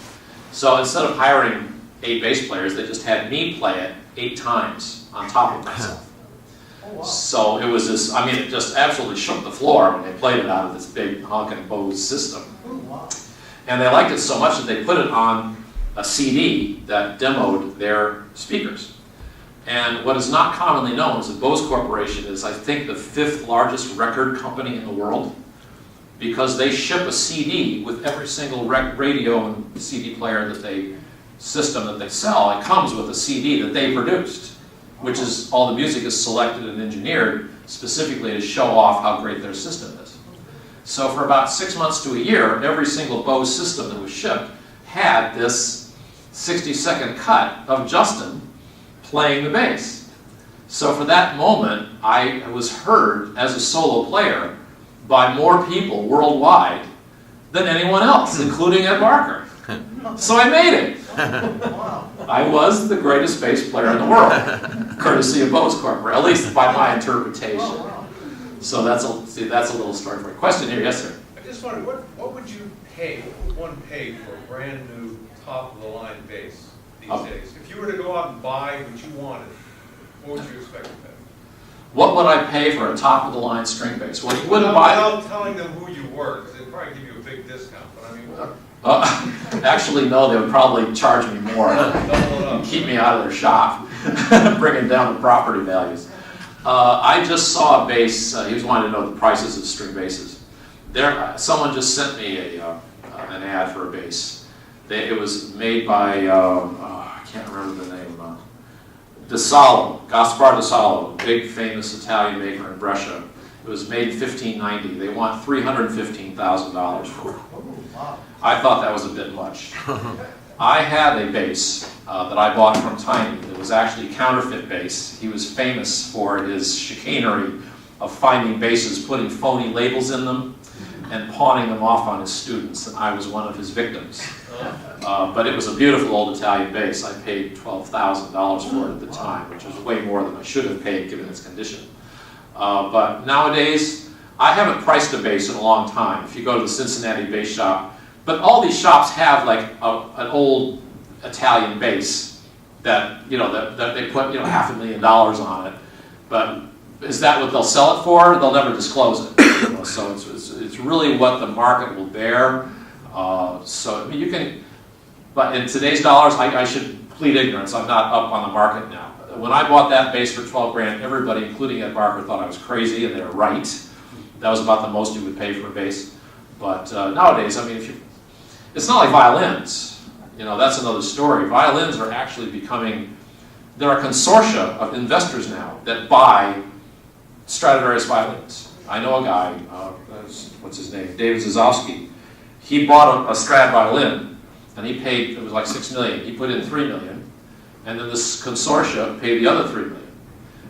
So instead of hiring 8 bass players, they just had me play it 8 times on top of myself. Oh, wow. So it was this, it just absolutely shook the floor when they played it out of this big honking Bose system. Oh, wow. And they liked it so much that they put it on a CD that demoed their speakers. And what is not commonly known is that Bose Corporation is, I think, the 5th largest record company in the world, because they ship a CD with every single radio and CD player system that they sell. It comes with a CD that they produced, which is all the music is selected and engineered specifically to show off how great their system is. So for about 6 months to a year, every single Bose system that was shipped had this 60-second cut of Justin playing the bass. So for that moment, I was heard as a solo player by more people worldwide than anyone else, including Ed Barker. So I made it. I was the greatest bass player in the world, courtesy of Bose Corporation, at least by my interpretation. So that's a little story for you. Question here, yes sir? I just wondered, what would you pay, what would one pay for a brand new top-of-the-line bass these days? If you were to go out and buy what you wanted, what would you expect to pay? What would I pay for a top-of-the-line string bass? Well, you wouldn't buy it. Without telling them who you were, because they'd probably give you a big discount, but I mean, what? Actually, no, they would probably charge me more Double it up. keep me out of their shop, bringing down the property values. I just saw a bass. He was wanting to know the prices of string basses. Someone just sent me an ad for a bass. It was made by, I can't remember the name, Gaspar DeSalo, big famous Italian maker in Brescia. It was made in 1590. They want $315,000 for it. I thought that was a bit much. I had a bass that I bought from Tiny that was actually a counterfeit bass. He was famous for his chicanery of finding basses, putting phony labels in them, and pawning them off on his students, and I was one of his victims. But it was a beautiful old Italian bass. I paid $12,000 for it at the time, which was way more than I should have paid given its condition. But nowadays, I haven't priced a bass in a long time. If you go to the Cincinnati bass shop, but all these shops have like an old Italian bass that that they put $500,000 on it. But is that what they'll sell it for? They'll never disclose it. So it's really what the market will bear. So I mean, you can, but in today's dollars, I should plead ignorance. I'm not up on the market now. When I bought that bass for 12 grand, everybody, including Ed Barker, thought I was crazy, and they were right. That was about the most you would pay for a bass. But nowadays, I mean, it's not like violins. That's another story. Violins are actually becoming, there are consortia of investors now that buy Stradivarius violins. I know a guy, what's his name, David Zazowski. He bought a Strad violin, and he paid, it was like $6 million. He put in $3 million, and then this consortia paid the other $3 million.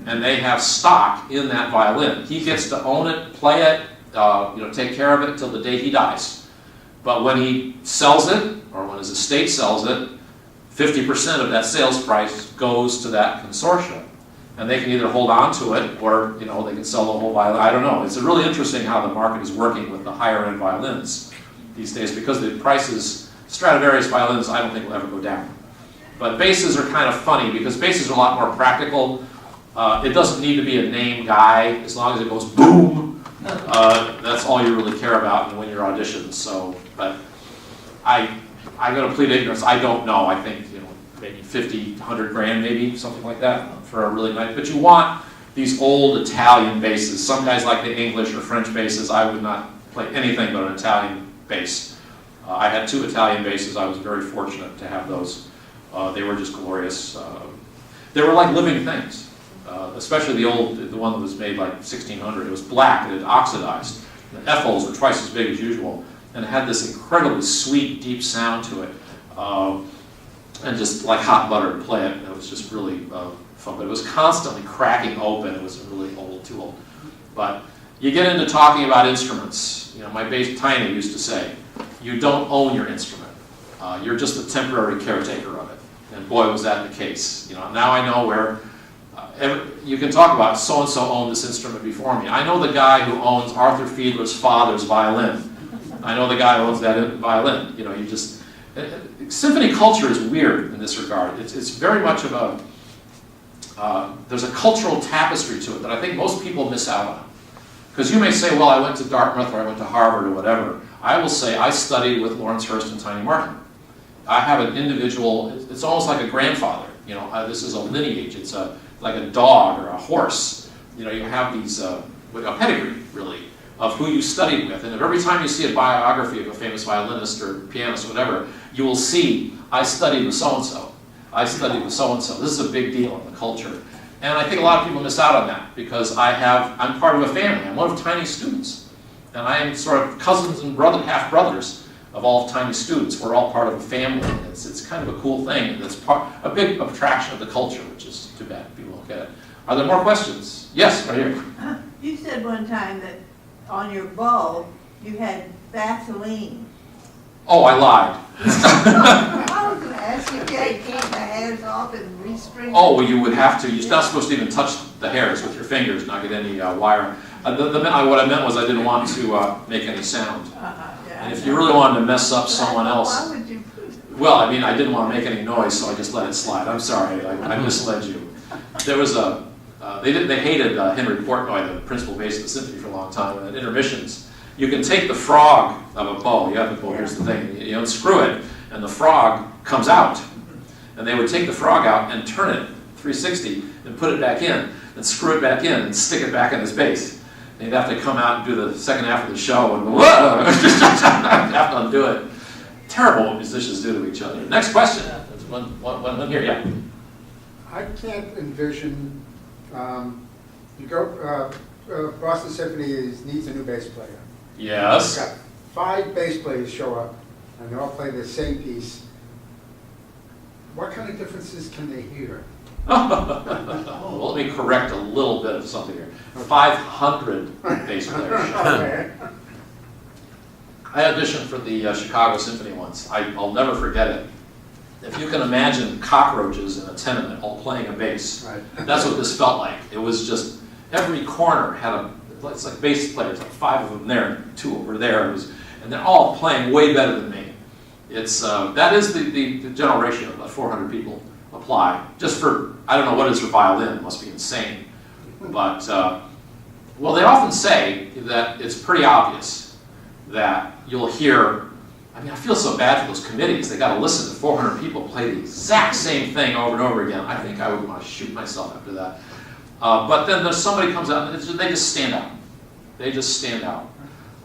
And they have stock in that violin. He gets to own it, play it, take care of it until the day he dies. But when he sells it, or when his estate sells it, 50% of that sales price goes to that consortium. And they can either hold on to it, or they can sell the whole violin. I don't know. It's really interesting how the market is working with the higher end violins these days, because the prices, Stradivarius violins, I don't think will ever go down. But basses are kind of funny, because basses are a lot more practical. It doesn't need to be a name guy, as long as it goes boom. That's all you really care about and win your auditions. So, but I'm going to plead ignorance. I don't know. I think maybe 50, 100 grand, maybe something like that for a really nice. But you want these old Italian basses. Some guys like the English or French basses. I would not play anything but an Italian bass. I had 2 Italian basses. I was very fortunate to have those. They were just glorious. They were like living things. Especially the one that was made like 1600. It was black, it had oxidized. The F-holes were twice as big as usual, and it had this incredibly sweet, deep sound to it, and just like hot butter to play it. It was just really fun, but it was constantly cracking open. It was really old, too old. But you get into talking about instruments. My bass Tiny used to say, you don't own your instrument. You're just a temporary caretaker of it. And boy, was that the case. Now I know where. You can talk about so-and-so owned this instrument before me. I know the guy who owns Arthur Fiedler's father's violin. I know the guy who owns that violin. Symphony culture is weird in this regard. It's very much of there's a cultural tapestry to it that I think most people miss out on. Because you may say, well, I went to Dartmouth or I went to Harvard or whatever. I will say I studied with Lawrence Hurst and Tiny Martin. I have an individual, it's almost like a grandfather. You know, this is a lineage. It's like a dog or a horse. You know, you have these, a pedigree, really, of who you studied with. And if every time you see a biography of a famous violinist or pianist or whatever, you will see, I studied with so-and-so. I studied with so-and-so. This is a big deal in the culture. And I think a lot of people miss out on that because I'm part of a family. I'm one of Tiny's students. And I am sort of cousins and half-brothers of all of Tiny's students. We're all part of a family. It's kind of a cool thing. And it's a big attraction of the culture, which is too bad people don't get it. Are there more questions? Yes, right here. You said one time that on your bow you had Vaseline. Oh, I lied. I was going to ask you if you had to keep the hairs off and restring. Oh, well, you would have to. You're not supposed to even touch the hairs with your fingers, not get any wire. What I meant was I didn't want to make any sound. Yeah, And if you really wanted to mess up someone else, why would you put it? well, I mean, I didn't want to make any noise, so I just let it slide. I'm sorry, I misled you. There was they hated Henry Portnoy, the principal bass of the symphony, for a long time. And at intermissions, you can take the frog of a bow. You have the bow. Here's the thing: you unscrew it, and the frog comes out. And they would take the frog out and turn it 360 and put it back in, and screw it back in and stick it back in his bass. And he'd have to come out and do the second half of the show and go, whoa! Have to undo it. Terrible what musicians do to each other. Next question. There's one here, yeah. I can't envision, Boston Symphony needs a new bass player. Yes. Got 5 bass players show up, and they all play the same piece. What kind of differences can they hear? Well, let me correct a little bit of something here. 500 bass players. Okay. I auditioned for the Chicago Symphony once. I'll never forget it. If you can imagine cockroaches in a tenement all playing a bass, Right. that's what this felt like. It was just, every corner had it's like bass players, like 5 of them there, and 2 over there, and they're all playing way better than me. It's, that is the general ratio, about 400 people apply. Just for, I don't know what it is for violin, it must be insane. But, well, they often say that it's pretty obvious that you'll hear, I mean, I feel so bad for those committees. They got to listen to 400 people play the exact same thing over and over again. I think I would want to shoot myself after that. But then there's somebody comes out and they just stand out. They just stand out.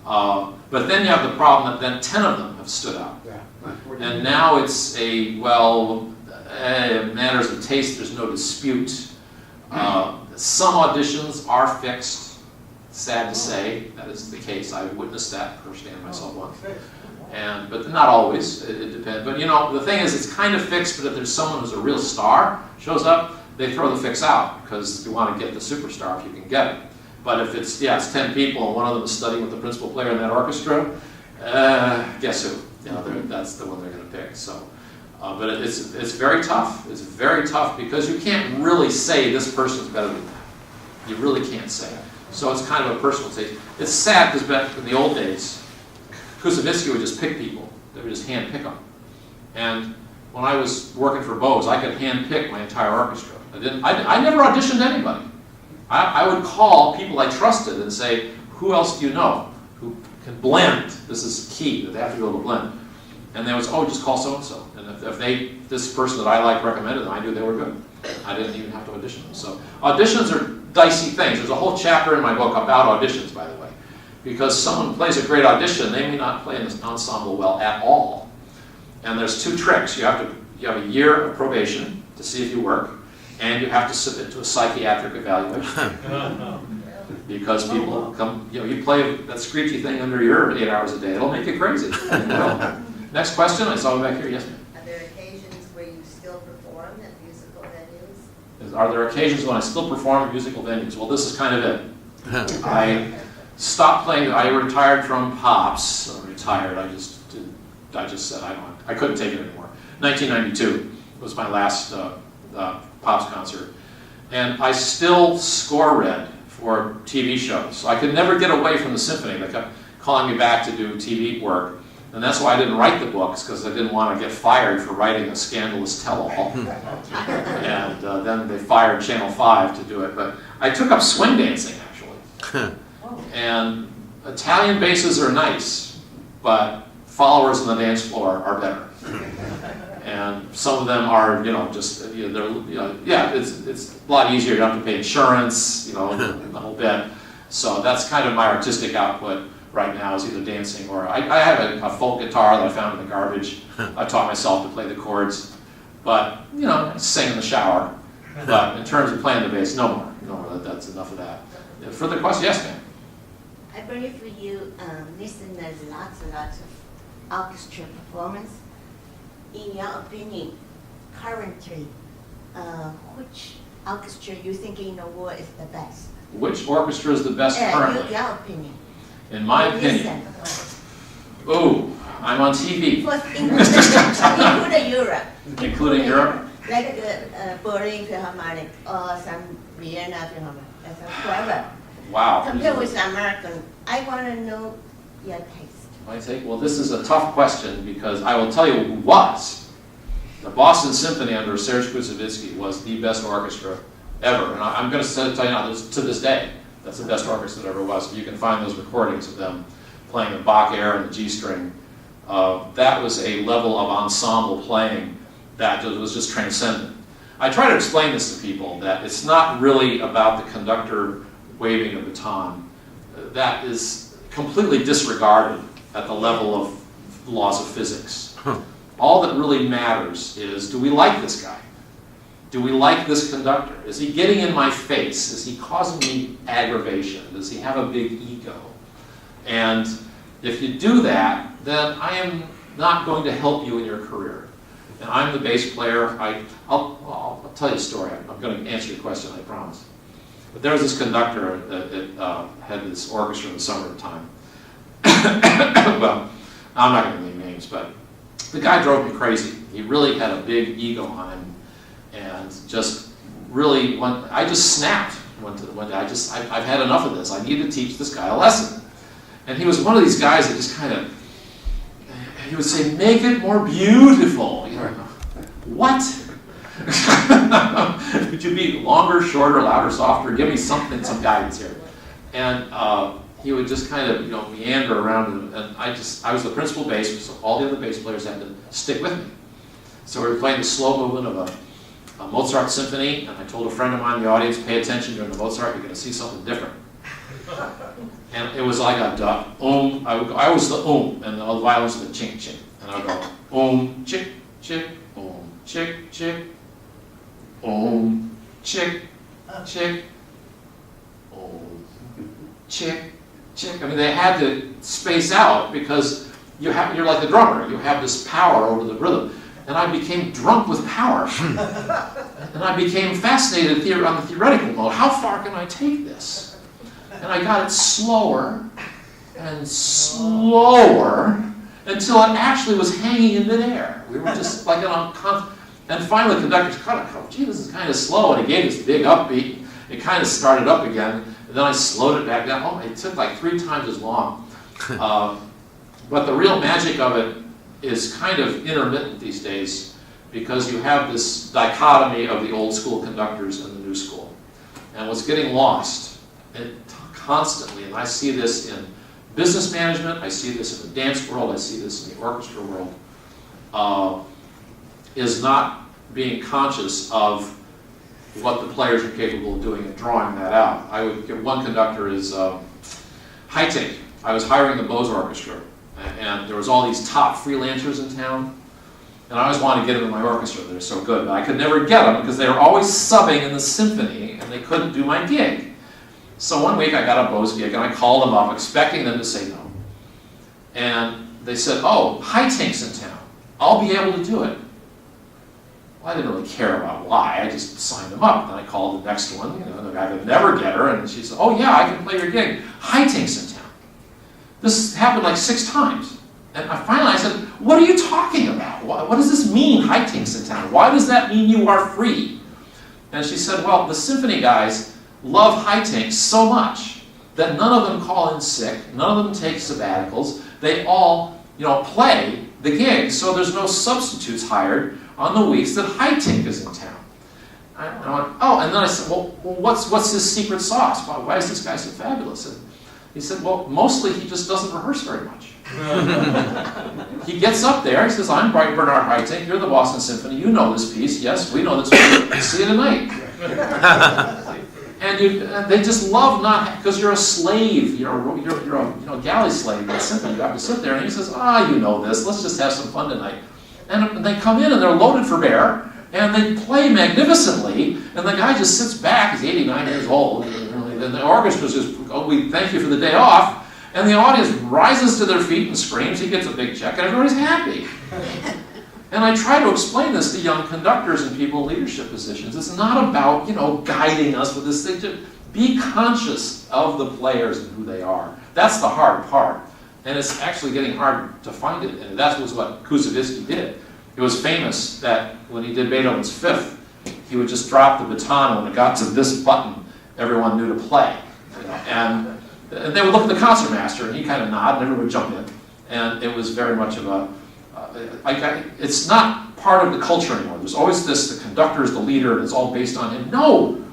But then you have the problem that then 10 of them have stood out. Yeah. And now it's matters of taste, there's no dispute. Some auditions are fixed. Sad to say, that is the case. I've witnessed that firsthand myself once. But not always, it depends. But you know, the thing is, it's kind of fixed, but if there's someone who's a real star shows up, they throw the fix out, because you want to get the superstar if you can get it. But if it's 10 people and one of them is studying with the principal player in that orchestra, guess who? You know, that's the one they're going to pick. So, but it's very tough. It's very tough because you can't really say this person's better than that. You really can't say. So it's kind of a personal taste. It's sad because back in the old days, Kusevitsky would just pick people. They would just hand pick them. And when I was working for Bose, I could hand pick my entire orchestra. I never auditioned anybody. I would call people I trusted and say, who else do you know who can blend? This is key, that they have to be able to blend. And they was, just call so-and-so. And if this person that I liked recommended them, I knew they were good. I didn't even have to audition them. So auditions are dicey things. There's a whole chapter in my book about auditions, by the way. Because someone plays a great audition, they may not play in this ensemble well at all. And there's 2 tricks. You have a year of probation to see if you work, and you have to submit to a psychiatric evaluation. Because people come, you play that screechy thing under your 8 hours a day, it'll make you crazy. Next question, I saw back here, yes ma'am. Are there occasions where you still perform at musical venues? Are there occasions when I still perform at musical venues? Well, this is kind of it. I stopped playing, I retired from Pops. I just said I couldn't take it anymore. 1992 was my last Pops concert. And I still score read for TV shows. I could never get away from the symphony. They kept calling me back to do TV work. And that's why I didn't write the books, because I didn't want to get fired for writing a scandalous tell-all. And then they fired Channel 5 to do it. But I took up swing dancing, actually. And Italian basses are nice, but followers on the dance floor are better. And some of them are, just, yeah, it's a lot easier. You don't have to pay insurance, the whole bit. So that's kind of my artistic output right now, is either dancing or, I have a folk guitar that I found in the garbage. I taught myself to play the chords. But, I sing in the shower. But in terms of playing the bass, no more. That's enough of that. Further questions? Yes, ma'am. I believe you listen to lots and lots of orchestra performance. In your opinion, currently, which orchestra you think in the world is the best? Which orchestra is the best currently? Your opinion. In my opinion. Oh, I'm on TV. Including Europe. Including Europe? Like Berlin Philharmonic or some Vienna Philharmonic, whoever. Wow. Compared with American, I want to know your taste. My take? Well, this is a tough question because I will tell you who was. The Boston Symphony under Serge Koussevitzky was the best orchestra ever. And I'm going to tell you now, to this day, that's the best orchestra that ever was. You can find those recordings of them playing the Bach air and the G string. That was a level of ensemble playing that was just transcendent. I try to explain this to people, that it's not really about the conductor waving a baton. That is completely disregarded at the level of laws of physics. All that really matters is, do we like this guy? Do we like this conductor? Is he getting in my face? Is he causing me aggravation? Does he have a big ego? And if you do that, then I am not going to help you in your career. And I'm the bass player. I'll tell you a story. I'm going to answer your question, I promise. But there was this conductor that had this orchestra in the summertime. Well, I'm not going to name names, but the guy drove me crazy. He really had a big ego on him, and just really I just snapped one day. I've had enough of this. I need to teach this guy a lesson. And he was one of these guys that just kind of, he would say, make it more beautiful. What? Could you be longer, shorter, louder, softer? Give me something, some guidance here. And he would just kind of, meander around, and I was the principal bass, so all the other bass players had to stick with me. So we were playing the slow movement of a Mozart symphony, and I told a friend of mine in the audience, pay attention during the Mozart, you're going to see something different. And it was like a I was the and all the violins were the chink, chink. And I would go, chick, chick, chick, chick, chick, chick, chick, chick. I mean, they had to space out because you're like the drummer. You have this power over the rhythm. And I became drunk with power. And I became fascinated on the theoretical mode. How far can I take this? And I got it slower and slower until it actually was hanging in midair. We were just like and finally the conductor cut, gee, this is kind of slow, and he gave this big upbeat. It kind of started up again, and then I slowed it back down. It took like 3 times as long. But the real magic of it is kind of intermittent these days, because you have this dichotomy of the old school conductors and the new school. And what's getting lost constantly, and I see this in business management, I see this in the dance world, I see this in the orchestra world, is not being conscious of what the players are capable of doing and drawing that out. I would give one conductor is Hightink. I was hiring the Bose Orchestra, and there was all these top freelancers in town, and I always wanted to get them in my orchestra. They're so good, but I could never get them because they were always subbing in the symphony, and they couldn't do my gig. So one week I got a Bose gig, and I called them up expecting them to say no. And they said, oh, Hightink in town. I'll be able to do it. Well, I didn't really care about why. I just signed them up. Then I called the next one, the guy that never get her, and she said, oh yeah, I can play your gig. Hightink in town. This happened like 6 times. And finally I said, what are you talking about? What does this mean, Hightink in town? Why does that mean you are free? And she said, well, the symphony guys love Hightink so much that none of them call in sick, none of them take sabbaticals. They all, play the gig, so there's no substitutes hired on the weeks that Hightink is in town. I went, oh, and then I said, well, what's his secret sauce? Why is this guy so fabulous? And he said, well, mostly he just doesn't rehearse very much. He gets up there, he says, I'm Bernard Haitink, you're the Boston Symphony, you know this piece. Yes, we know this piece. See you tonight. And they just love not, because you're a slave, you're a galley slave in the symphony. You have to sit there, and he says, you know this, let's just have some fun tonight. And they come in, and they're loaded for bear, and they play magnificently, and the guy just sits back, he's 89 years old, and the orchestra says, we thank you for the day off, and the audience rises to their feet and screams, he gets a big check, and everybody's happy. And I try to explain this to young conductors and people in leadership positions. It's not about, guiding us with this thing. To be conscious of the players and who they are. That's the hard part. And it's actually getting hard to find it. And that was what Koussevitzky did. It was famous that when he did Beethoven's Fifth, he would just drop the baton when it got to this button, everyone knew to play. And they would look at the concertmaster, and he kind of nod, and everyone would jump in. And it was very much of a... it's not part of the culture anymore. There's always this, the conductor is the leader, and it's all based on him. No!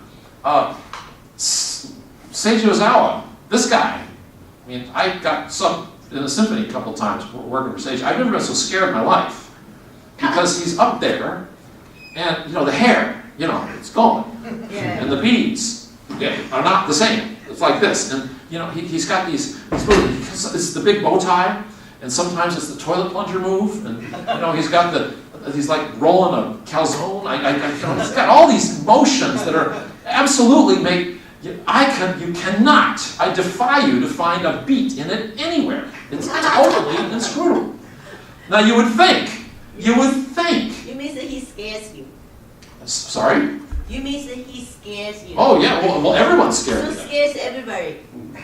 Seiji Ozawa, this guy, I mean, I got subbed in a symphony a couple times working for Seiji. I've never been so scared in my life. Because he's up there, and, the hair, it's going. Yeah. And the beads are not the same. It's like this. And, he's got it's the big bow tie, and sometimes it's the toilet plunger move, and he's got he's like rolling a calzone. He's got all these motions that are absolutely you cannot. I defy you to find a beat in it anywhere. It's totally inscrutable. Now you would think. You mean that he scares you? Sorry? You mean that he scares you? Oh yeah. Well, everyone's scared. So scares everybody.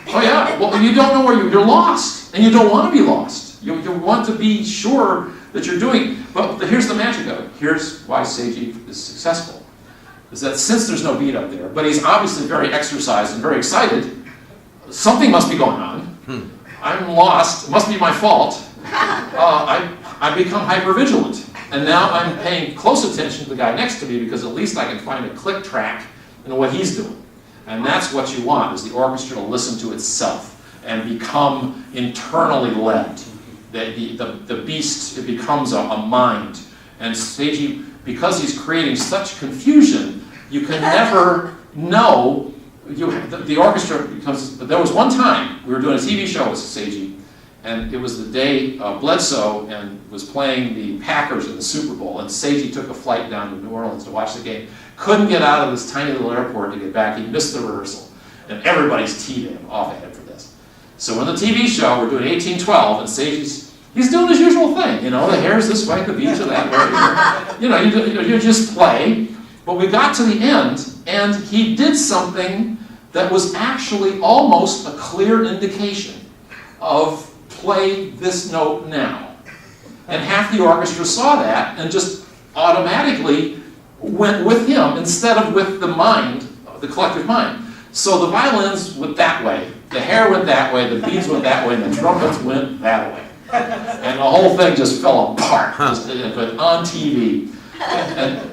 Oh yeah. Well, you don't know where you're lost, and you don't want to be lost. You want to be sure that you're doing. But here's the magic of it. Here's why Seiji is successful. Is that since there's no beat up there, but he's obviously very exercised and very excited, something must be going on. I'm lost. It must be my fault. I become hypervigilant. And now I'm paying close attention to the guy next to me because at least I can find a click track in what he's doing. And that's what you want, is the orchestra to listen to itself and become internally led. The beast, it becomes a mind. And Seiji, because he's creating such confusion, you can never know. The orchestra becomes... There was one time, we were doing a TV show with Seiji, and it was the day Bledsoe was playing the Packers in the Super Bowl, and Seiji took a flight down to New Orleans to watch the game. Couldn't get out of this tiny little airport to get back. He missed the rehearsal. And everybody's teeing him off ahead for this. So in the TV show, we're doing 1812, and he's doing his usual thing. The hair's this way, the beats are that way. You just play. But we got to the end, and he did something that was actually almost a clear indication of play this note now. And half the orchestra saw that and just automatically went with him instead of with the mind, the collective mind. So the violins went that way, the hair went that way, the beads went that way, and the trumpets went that way. And the whole thing just fell apart, but on TV.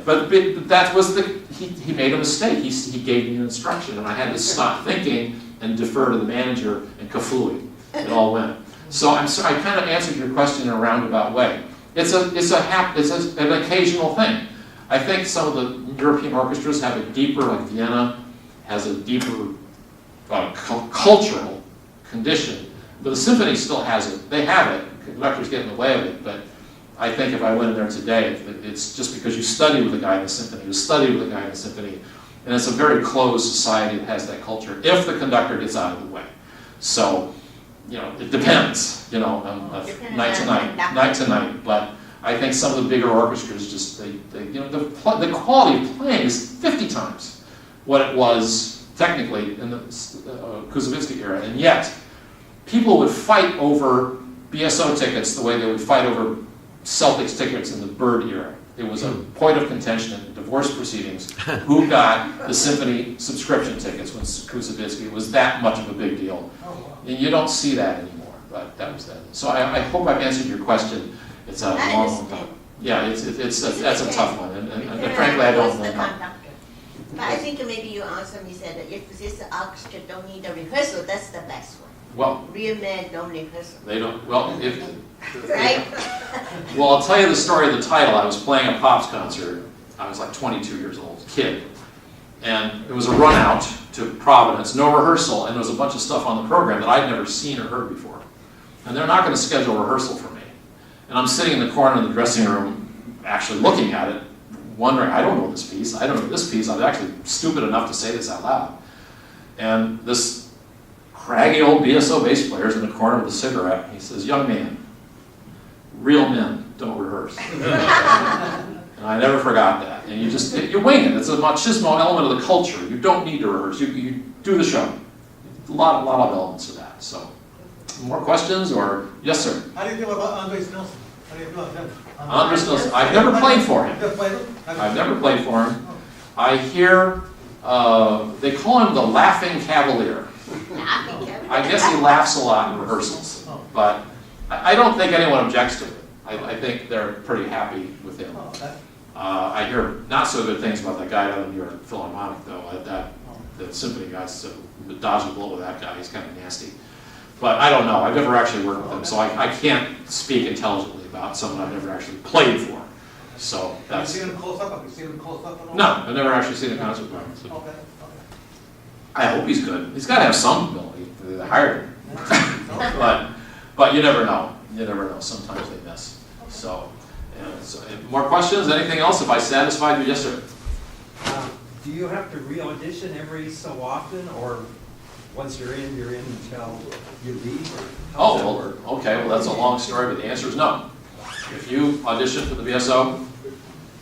But that was he made a mistake. He gave me an instruction, and I had to stop thinking and defer to the manager and kafooey. It all went. So I kind of answered your question in a roundabout way. It's an occasional thing. I think some of the European orchestras have a deeper, like Vienna has a deeper cultural condition, but the symphony still has it. They have it. Conductors get in the way of it, but I think if I went in there today, it's just because you study with a guy in the symphony, you study with a guy in the symphony, and it's a very closed society that has that culture, if the conductor gets out of the way. So, it depends, night to night, but I think some of the bigger orchestras just, the quality of playing is 50 times what it was technically in the Koussevitzky era, and yet people would fight over BSO tickets the way they would fight over Celtics tickets in the Bird era. It was a point of contention in divorce proceedings. Who got the symphony subscription tickets when Koussevitzky? It was that much of a big deal. And you don't see that anymore, but that was that. So I hope I've answered your question. It's a long time. Yeah, that's a tough one, and frankly, I don't know how. But I think maybe you answered me said that if this orchestra don't need a rehearsal, that's the best one. Well, Real men don't rehearse, they don't, well, if, right? well, I'll tell you the story of the title. I was playing a Pops concert. I was like 22 years old, kid. And it was a run out to Providence, no rehearsal, and there was a bunch of stuff on the program that I'd never seen or heard before. And they're not going to schedule rehearsal for me. And I'm sitting in the corner of the dressing room, actually looking at it, wondering, I don't know this piece, I don't know this piece. I'm actually stupid enough to say this out loud. And this craggy old BSO bass player is in the corner with a cigarette. He says, "Young man, real men don't rehearse." And I never forgot that. And you wing it. It's a machismo element of the culture. You don't need to rehearse. You do the show. A lot of elements of that. So, more questions or yes, sir? How do you feel about Andres Nelson? How do you feel about him? Andres Nelson. I've never played for him. You played him? I've never played for him. I hear they call him the Laughing Cavalier. I guess he laughs a lot in rehearsals, but I don't think anyone objects to it. I think they're pretty happy with him. Oh, that- I hear not so good things about that guy down in New York Philharmonic, though. The symphony guy's dodging a bullet with that guy. He's kind of nasty. But I don't know. I've never actually worked with him, so I can't speak intelligently about someone I've never actually played for. So Have you that's seen him close up? Have you seen him close up at all? no. I've never actually seen a concert with him. So Okay, I hope he's good. He's got to have some ability. They hired him. okay. But you never know. You never know. Sometimes they miss. So, more questions? Anything else? Have I satisfied you? Yes, sir. Do you have to re-audition every so often, or once you're in until you leave? Or how does that work? Okay. Well, that's a long story, but the answer is no. If you audition for the BSO,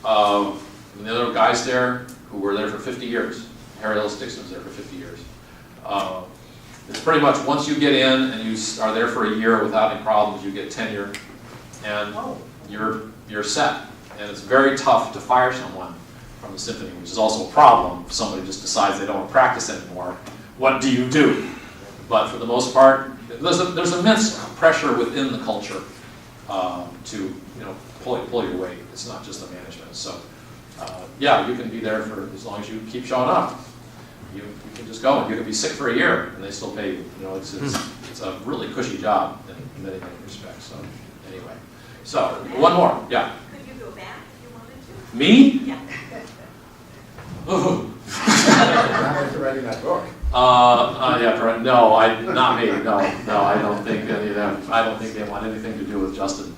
the other guys there who were there for 50 years, Harry Ellis Dixon was there for 50 years. It's pretty much once you get in and you are there for a year without any problems, you get tenure, and you're set. And it's very tough to fire someone from the symphony, which is also a problem. If somebody just decides they don't want to practice anymore, what do you do? But for the most part, there's immense pressure within the culture to pull your weight. It's not just the management. So yeah, you can be there for as long as you keep showing up. You can just go, and you can be sick for a year, and they still pay you. It's a really cushy job in many respects. So anyway, so one more, yeah. Could you go back if you wanted to? Me? Yeah. Ooh. Not after writing that book. Yeah, no, not me. No, I don't think any of them. I don't think they want anything to do with Justin.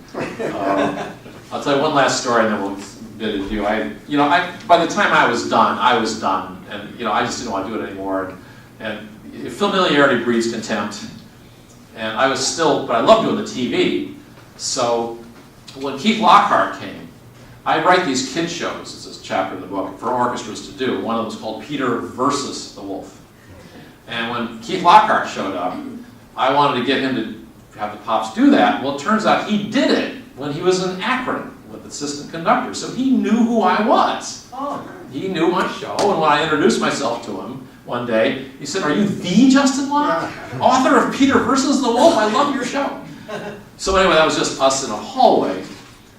I'll tell you one last story, and then we'll get into you. By the time I was done, and I just didn't want to do it anymore. And familiarity breeds contempt. And I was still, but I loved doing the TV. So when Keith Lockhart came, I write these kid shows. It's a chapter in the book for orchestras to do. One of them is called Peter versus the Wolf. And when Keith Lockhart showed up, I wanted to get him to have the Pops do that. Well, it turns out he did it when he was in Akron with assistant conductor. So he knew who I was. Oh, He knew my show, and when I introduced myself to him one day, he said, "Are you the Justin Locke? Author of Peter versus the Wolf? I love your show." So anyway, that was just us in a hallway.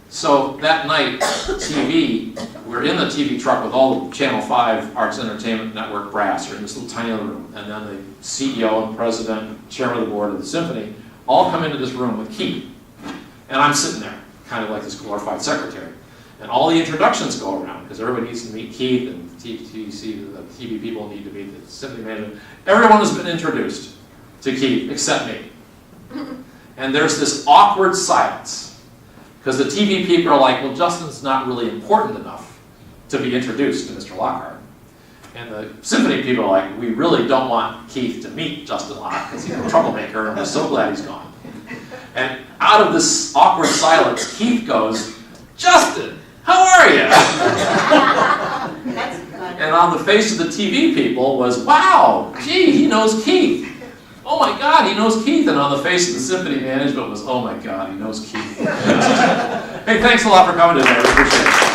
So that night, TV, we're in the TV truck with all the Channel 5 Arts Entertainment Network brass. We're in this little tiny little room. And then the CEO and president, chairman of the board of the symphony, all come into this room with Keith. And I'm sitting there, kind of like this glorified secretary. And all the introductions go around, because everybody needs to meet Keith, and the TV people need to meet the symphony manager. Everyone has been introduced to Keith, except me. And there's this awkward silence. Because the TV people are like, well, Justin's not really important enough to be introduced to Mr. Lockhart. And the symphony people are like, we really don't want Keith to meet Justin Locke because he's a troublemaker, and we're so glad he's gone. And out of this awkward silence, Keith goes, "Justin, how are you?" That's fun. And on the face of the TV people was, "Wow, gee, he knows Keith. Oh my God, he knows Keith." And on the face of the symphony management was, "Oh my God, he knows Keith." Hey, thanks a lot for coming today. I appreciate it.